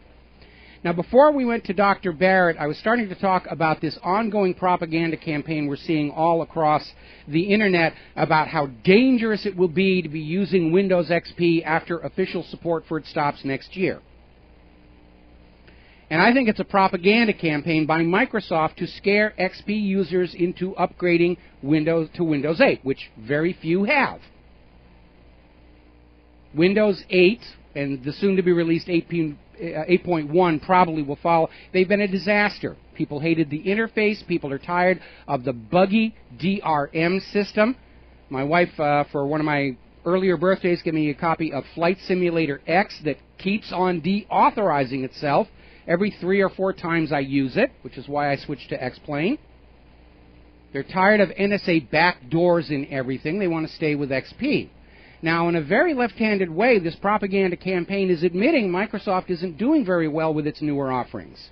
Now, before we went to Dr. Barrett, I was starting to talk about this ongoing propaganda campaign we're seeing all across the Internet about how dangerous it will be to be using Windows XP after official support for it stops next year. And I think it's a propaganda campaign by Microsoft to scare XP users into upgrading Windows to Windows 8, which very few have. Windows 8 and the soon-to-be-released 8.1 probably will follow. They've been a disaster. People hated the interface. People are tired of the buggy DRM system. My wife, for one of my earlier birthdays, gave me a copy of Flight Simulator X that keeps on deauthorizing itself every 3 or 4 times I use it, which is why I switched to X-Plane. They're tired of NSA backdoors in everything. They want to stay with XP. Now, in a very left-handed way, this propaganda campaign is admitting Microsoft isn't doing very well with its newer offerings.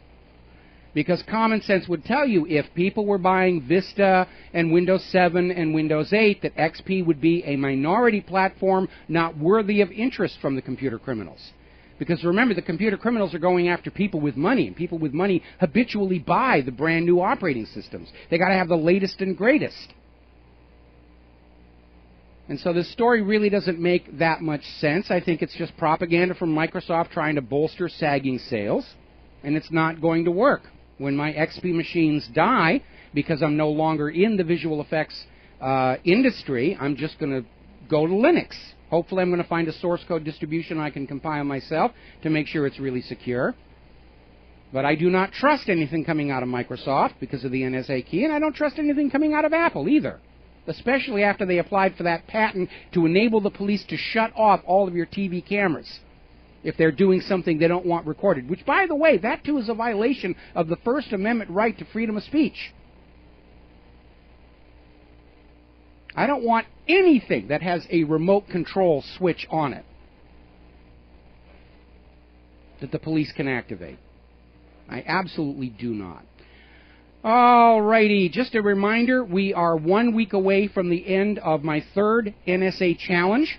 Because common sense would tell you if people were buying Vista and Windows 7 and Windows 8, that XP would be a minority platform not worthy of interest from the computer criminals. Because remember, the computer criminals are going after people with money, and people with money habitually buy the brand new operating systems. They got to have the latest and greatest. And so this story really doesn't make that much sense. I think it's just propaganda from Microsoft trying to bolster sagging sales, and it's not going to work. When my XP machines die, because I'm no longer in the visual effects industry, I'm just going to go to Linux. Hopefully I'm going to find a source code distribution I can compile myself to make sure it's really secure. But I do not trust anything coming out of Microsoft because of the NSA key, and I don't trust anything coming out of Apple either. Especially after they applied for that patent to enable the police to shut off all of your TV cameras if they're doing something they don't want recorded. Which, by the way, that too is a violation of the First Amendment right to freedom of speech. I don't want anything that has a remote control switch on it that the police can activate. I absolutely do not. Alrighty, just a reminder, we are 1 week away from the end of my 3rd NSA challenge.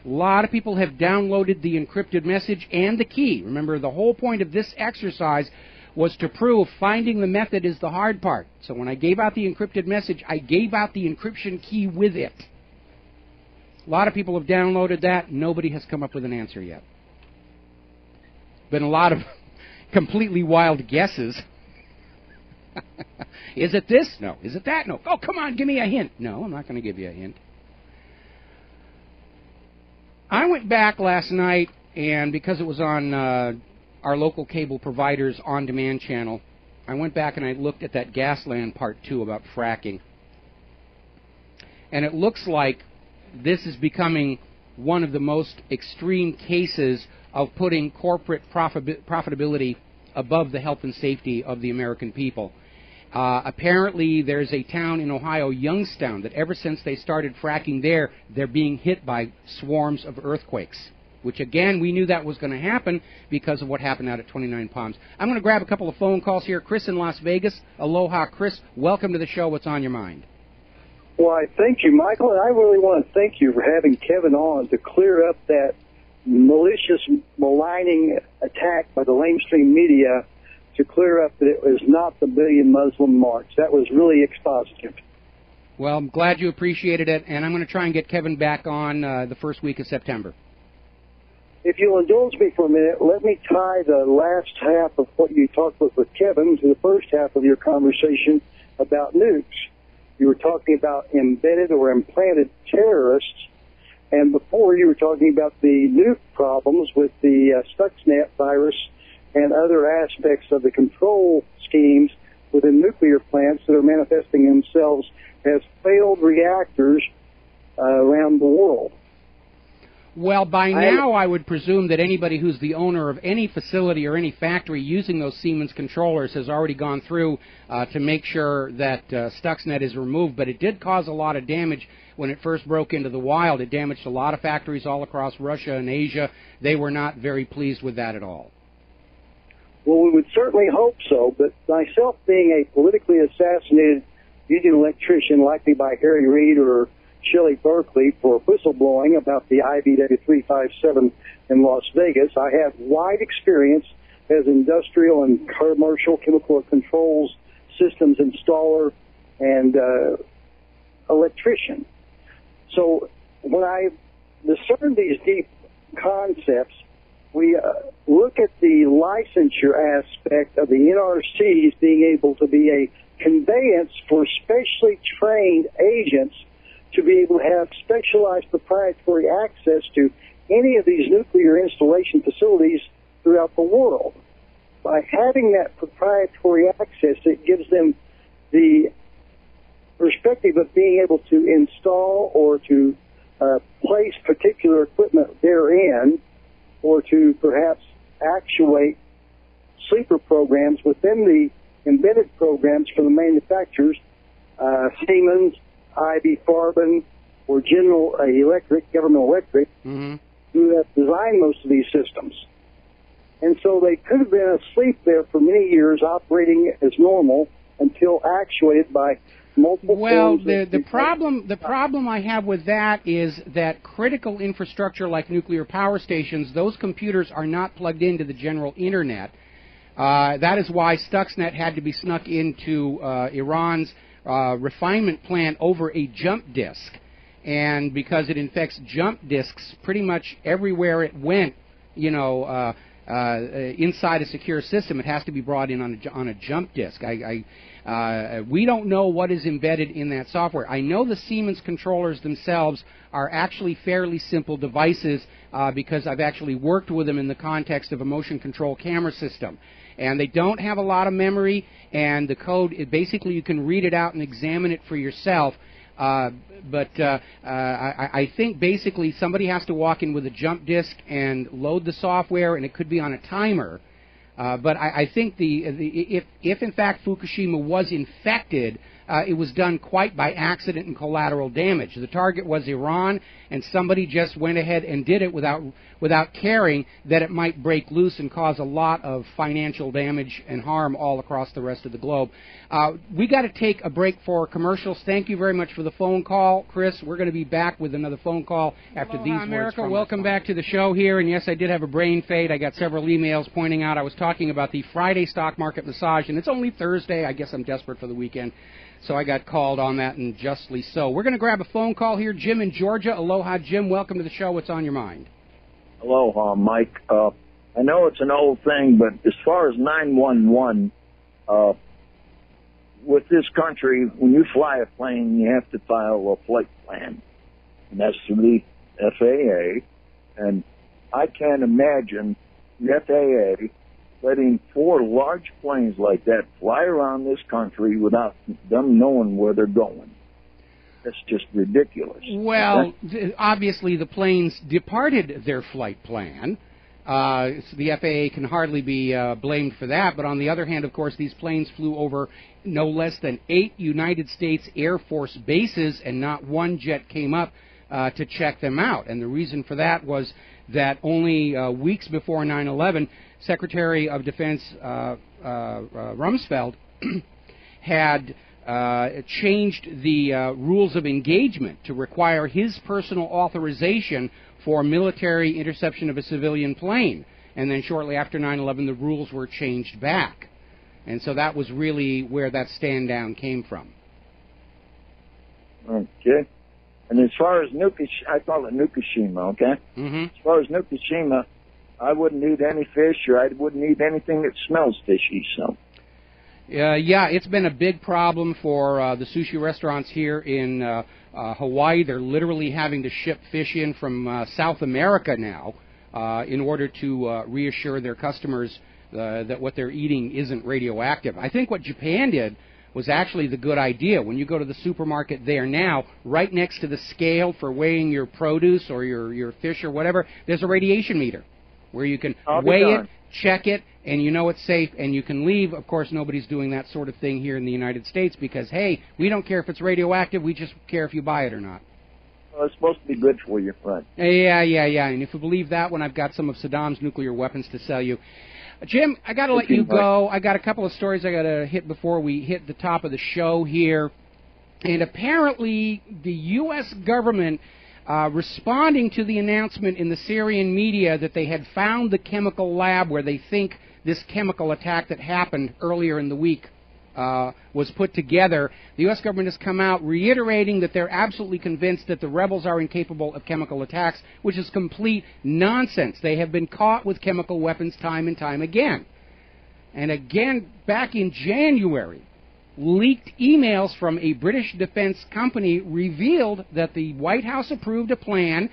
A lot of people have downloaded the encrypted message and the key. Remember, the whole point of this exercise was to prove finding the method is the hard part. So when I gave out the encrypted message, I gave out the encryption key with it. A lot of people have downloaded that. Nobody has come up with an answer yet. Been a lot of completely wild guesses. Is it this? No. Is it that? No. Oh, come on, give me a hint. No, I'm not going to give you a hint. I went back last night, and because it was on our local cable provider's on-demand channel, I went back and I looked at that Gasland Part 2 about fracking. And it looks like this is becoming one of the most extreme cases of putting corporate profitability above the health and safety of the American people. Apparently, there's a town in Ohio, Youngstown, that ever since they started fracking there, they're being hit by swarms of earthquakes, which, again, we knew that was going to happen because of what happened out at 29 Palms. I'm going to grab a couple of phone calls here. Chris in Las Vegas. Aloha, Chris. Welcome to the show. What's on your mind? Well, I thank you, Michael, and I really want to thank you for having Kevin on to clear up that malicious, maligning attack by the lamestream media to clear up that it was not the Billion Muslim March. That was really expositive. Well, I'm glad you appreciated it, and I'm going to try and get Kevin back on the first week of September. If you'll indulge me for a minute, let me tie the last half of what you talked with Kevin to the first half of your conversation about nukes. You were talking about embedded or implanted terrorists, and before you were talking about the nuke problems with the Stuxnet virus and other aspects of the control schemes within nuclear plants that are manifesting themselves as failed reactors around the world. Well, by now I would presume that anybody who's the owner of any facility or any factory using those Siemens controllers has already gone through to make sure that Stuxnet is removed. But it did cause a lot of damage when it first broke into the wild. It damaged a lot of factories all across Russia and Asia. They were not very pleased with that at all. Well, we would certainly hope so, but myself being a politically assassinated union electrician, likely by Harry Reid or Shelley Berkeley, for whistleblowing about the IBW 357 in Las Vegas, I have wide experience as industrial and commercial chemical controls systems installer and electrician. So when I discern these deep concepts, we look at the licensure aspect of the NRCs being able to be a conveyance for specially trained agents to be able to have specialized proprietary access to any of these nuclear installation facilities throughout the world. By having that proprietary access, it gives them the perspective of being able to install or to place particular equipment therein, or to perhaps actuate sleeper programs within the embedded programs for the manufacturers, Siemens, IB Farben, or General Electric, Government Electric, who have designed most of these systems. And so they could have been asleep there for many years, operating as normal until actuated by multiple. Well, the problem I have with that is that critical infrastructure like nuclear power stations, those computers are not plugged into the general internet. That is why Stuxnet had to be snuck into Iran's refinement plant over a jump disk, and because it infects jump disks pretty much everywhere it went, inside a secure system, it has to be brought in on a jump disk. We don't know what is embedded in that software. I know the Siemens controllers themselves are actually fairly simple devices because I've actually worked with them in the context of a motion control camera system. And they don't have a lot of memory, and the code, basically you can read it out and examine it for yourself. But I think basically somebody has to walk in with a jump disk and load the software, and it could be on a timer. But I think if in fact Fukushima was infected, it was done quite by accident and collateral damage. The target was Iran, and somebody just went ahead and did it without caring that it might break loose and cause a lot of financial damage and harm all across the rest of the globe. We got to take a break for commercials. Thank you very much for the phone call, Chris. We're going to be back with another phone call after these words. America, welcome back to the show here. And yes, I did have a brain fade. I got several emails pointing out I was talking about the Friday stock market massage, and it's only Thursday. I guess I'm desperate for the weekend. So I got called on that, and justly so. We're going to grab a phone call here. Jim in Georgia. Aloha, Jim. Welcome to the show. What's on your mind? Aloha, Mike. I know it's an old thing, but as far as 911, with this country, when you fly a plane, you have to file a flight plan. And that's through the FAA. And I can't imagine the FAA letting 4 large planes like that fly around this country without them knowing where they're going. That's just ridiculous. Well, obviously the planes departed their flight plan. So the FAA can hardly be blamed for that. But on the other hand, of course, these planes flew over no less than 8 United States Air Force bases, and not one jet came up to check them out. And the reason for that was that only weeks before 9/11, Secretary of Defense Rumsfeld had changed the rules of engagement to require his personal authorization for military interception of a civilian plane. And then shortly after 9/11, the rules were changed back. And so that was really where that stand down came from. Okay. And as far as I call it Fukushima, okay? Mm-hmm. As far as Fukushima, I wouldn't eat any fish, or I wouldn't eat anything that smells fishy, so. Yeah, it's been a big problem for the sushi restaurants here in Hawaii. They're literally having to ship fish in from South America now in order to reassure their customers that what they're eating isn't radioactive. I think what Japan did was actually the good idea. When you go to the supermarket there now, right next to the scale for weighing your produce or your fish or whatever, there's a radiation meter where you can weigh it, check it, and you know it's safe, and you can leave. Of course, nobody's doing that sort of thing here in the United States because, hey, we don't care if it's radioactive, we just care if you buy it or not. Well, it's supposed to be good for you, right? Yeah, and if you believe that one, I've got some of Saddam's nuclear weapons to sell you. Jim, I got to let you go. I got a couple of stories I got to hit before we hit the top of the show here. And apparently the U.S. government, responding to the announcement in the Syrian media that they had found the chemical lab where they think this chemical attack that happened earlier in the week was put together, the U.S. government has come out reiterating that they're absolutely convinced that the rebels are incapable of chemical attacks, which is complete nonsense. They have been caught with chemical weapons time and time again. And again, back in January, leaked emails from a British defense company revealed that the White House approved a plan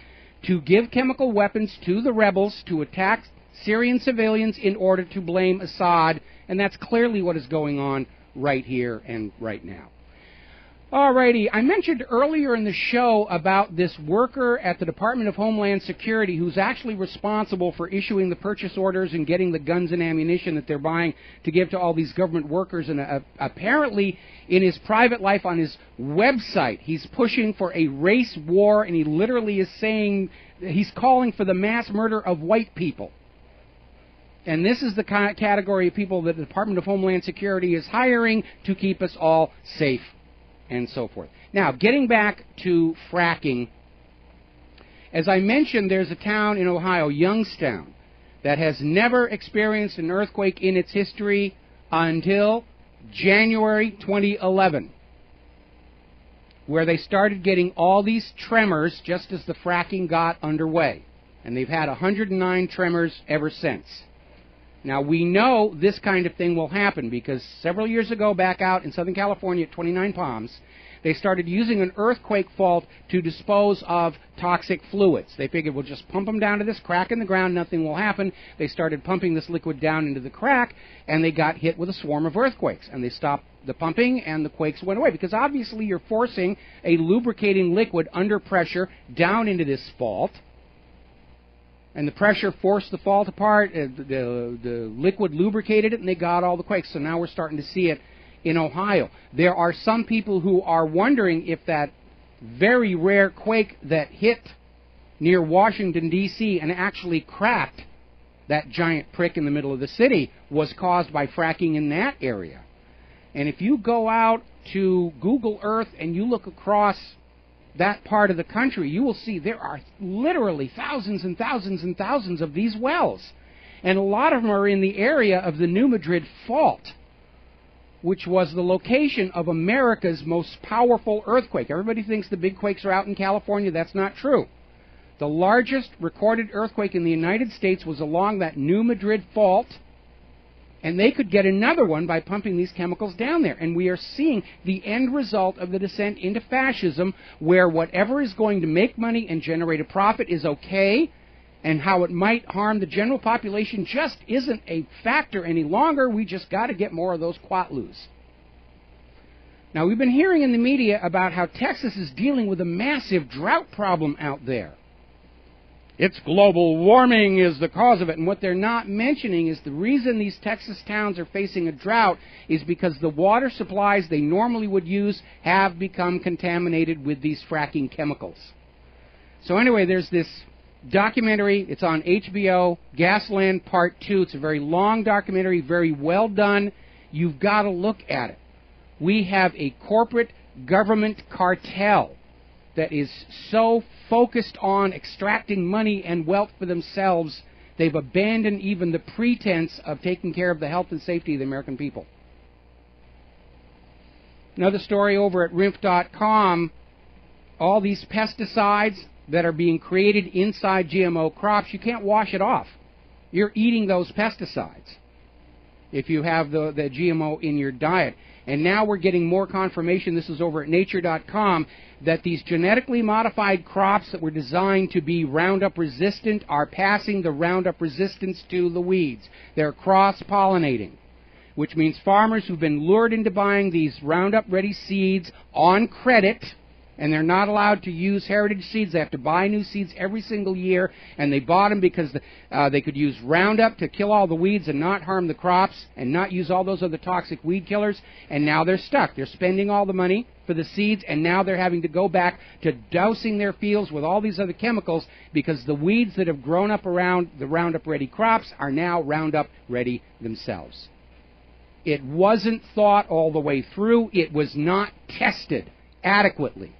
to give chemical weapons to the rebels to attack Syrian civilians in order to blame Assad, and that's clearly what is going on right here and right now. Alrighty, I mentioned earlier in the show about this worker at the Department of Homeland Security who's actually responsible for issuing the purchase orders and getting the guns and ammunition that they're buying to give to all these government workers. And apparently in his private life on his website, he's pushing for a race war, and he literally is saying he's calling for the mass murder of white people. And this is the category of people that the Department of Homeland Security is hiring to keep us all safe and so forth. Now, getting back to fracking, as I mentioned, there's a town in Ohio, Youngstown, that has never experienced an earthquake in its history until January 2011, where they started getting all these tremors just as the fracking got underway. And they've had 109 tremors ever since. Now, we know this kind of thing will happen because several years ago back out in Southern California at 29 Palms, they started using an earthquake fault to dispose of toxic fluids. They figured we'll just pump them down to this crack in the ground, nothing will happen. They started pumping this liquid down into the crack, and they got hit with a swarm of earthquakes. And they stopped the pumping, and the quakes went away because obviously you're forcing a lubricating liquid under pressure down into this fault. And the pressure forced the fault apart, the liquid lubricated it, and they got all the quakes. So now we're starting to see it in Ohio. There are some people who are wondering if that very rare quake that hit near Washington, D.C. and actually cracked that giant prick in the middle of the city was caused by fracking in that area. And if you go out to Google Earth and you look across that part of the country, you will see there are literally thousands and thousands and thousands of these wells. And a lot of them are in the area of the New Madrid Fault, which was the location of America's most powerful earthquake. Everybody thinks the big quakes are out in California. That's not true. The largest recorded earthquake in the United States was along that New Madrid Fault, and they could get another one by pumping these chemicals down there. And we are seeing the end result of the descent into fascism, where whatever is going to make money and generate a profit is okay, and how it might harm the general population just isn't a factor any longer. We just got to get more of those quatloos. Now, we've been hearing in the media about how Texas is dealing with a massive drought problem out there. It's global warming is the cause of it, and what they're not mentioning is the reason these Texas towns are facing a drought is because the water supplies they normally would use have become contaminated with these fracking chemicals. So anyway, there's this documentary. It's on HBO, Gasland Part 2. It's a very long documentary, very well done. You've got to look at it. We have a corporate government cartel that is so focused on extracting money and wealth for themselves, they've abandoned even the pretense of taking care of the health and safety of the American people. Another story over at RINF.com, all these pesticides that are being created inside GMO crops, you can't wash it off. You're eating those pesticides if you have the GMO in your diet. And now we're getting more confirmation, this is over at Nature.com, that these genetically modified crops that were designed to be Roundup resistant are passing the Roundup resistance to the weeds. They're cross-pollinating, which means farmers who've been lured into buying these Roundup-ready seeds on credit, and they're not allowed to use heritage seeds. They have to buy new seeds every single year, and they bought them because they could use Roundup to kill all the weeds and not harm the crops and not use all those other toxic weed killers, and now they're stuck. They're spending all the money for the seeds, and now they're having to go back to dousing their fields with all these other chemicals because the weeds that have grown up around the Roundup-ready crops are now Roundup-ready themselves. It wasn't thought all the way through. It was not tested adequately.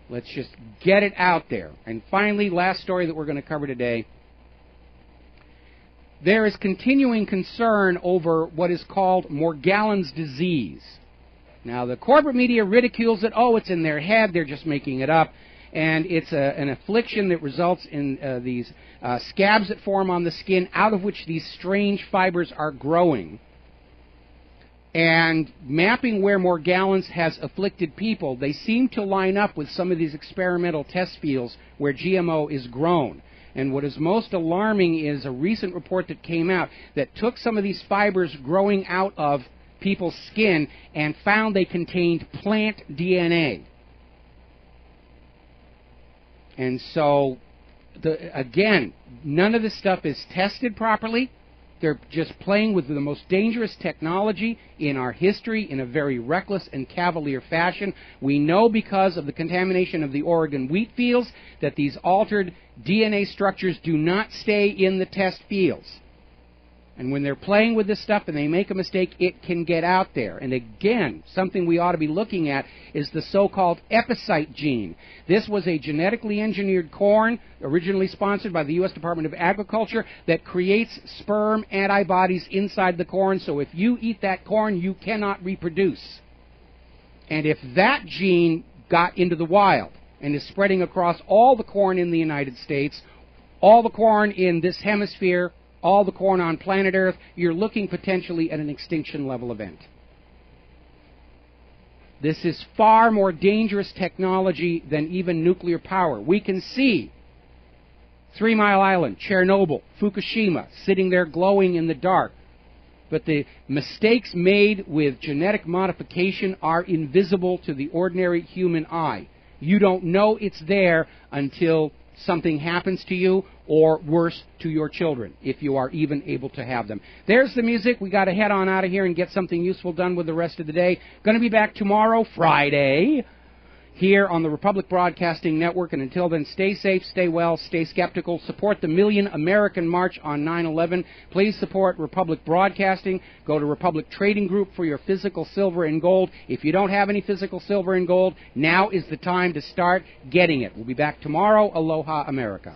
Let's just get it out there. And finally, last story that we're going to cover today. There is continuing concern over what is called Morgellons disease. Now, the corporate media ridicules it. Oh, it's in their head. They're just making it up. And it's an affliction that results in these scabs that form on the skin, out of which these strange fibers are growing. And mapping where Morgellons has afflicted people, they seem to line up with some of these experimental test fields where GMO is grown. And what is most alarming is a recent report that came out that took some of these fibers growing out of people's skin and found they contained plant DNA. And so, again, none of this stuff is tested properly. They're just playing with the most dangerous technology in our history in a very reckless and cavalier fashion. We know because of the contamination of the Oregon wheat fields that these altered DNA structures do not stay in the test fields. And when they're playing with this stuff and they make a mistake, it can get out there. And again, something we ought to be looking at is the so-called epicite gene. This was a genetically engineered corn, originally sponsored by the U.S. Department of Agriculture, that creates sperm antibodies inside the corn. So if you eat that corn, you cannot reproduce. And if that gene got into the wild and is spreading across all the corn in the United States, all the corn in this hemisphere, all the corn on planet Earth, you're looking potentially at an extinction level event. This is far more dangerous technology than even nuclear power. We can see 3 Mile Island, Chernobyl, Fukushima, sitting there glowing in the dark. But the mistakes made with genetic modification are invisible to the ordinary human eye. You don't know it's there until something happens to you, or worse, to your children, if you are even able to have them. There's the music. We got to head on out of here and get something useful done with the rest of the day. Going to be back tomorrow, Friday, here on the Republic Broadcasting Network. And until then, stay safe, stay well, stay skeptical. Support the Million American March on 9/11. Please support Republic Broadcasting. Go to Republic Trading Group for your physical silver and gold. If you don't have any physical silver and gold, now is the time to start getting it. We'll be back tomorrow. Aloha, America.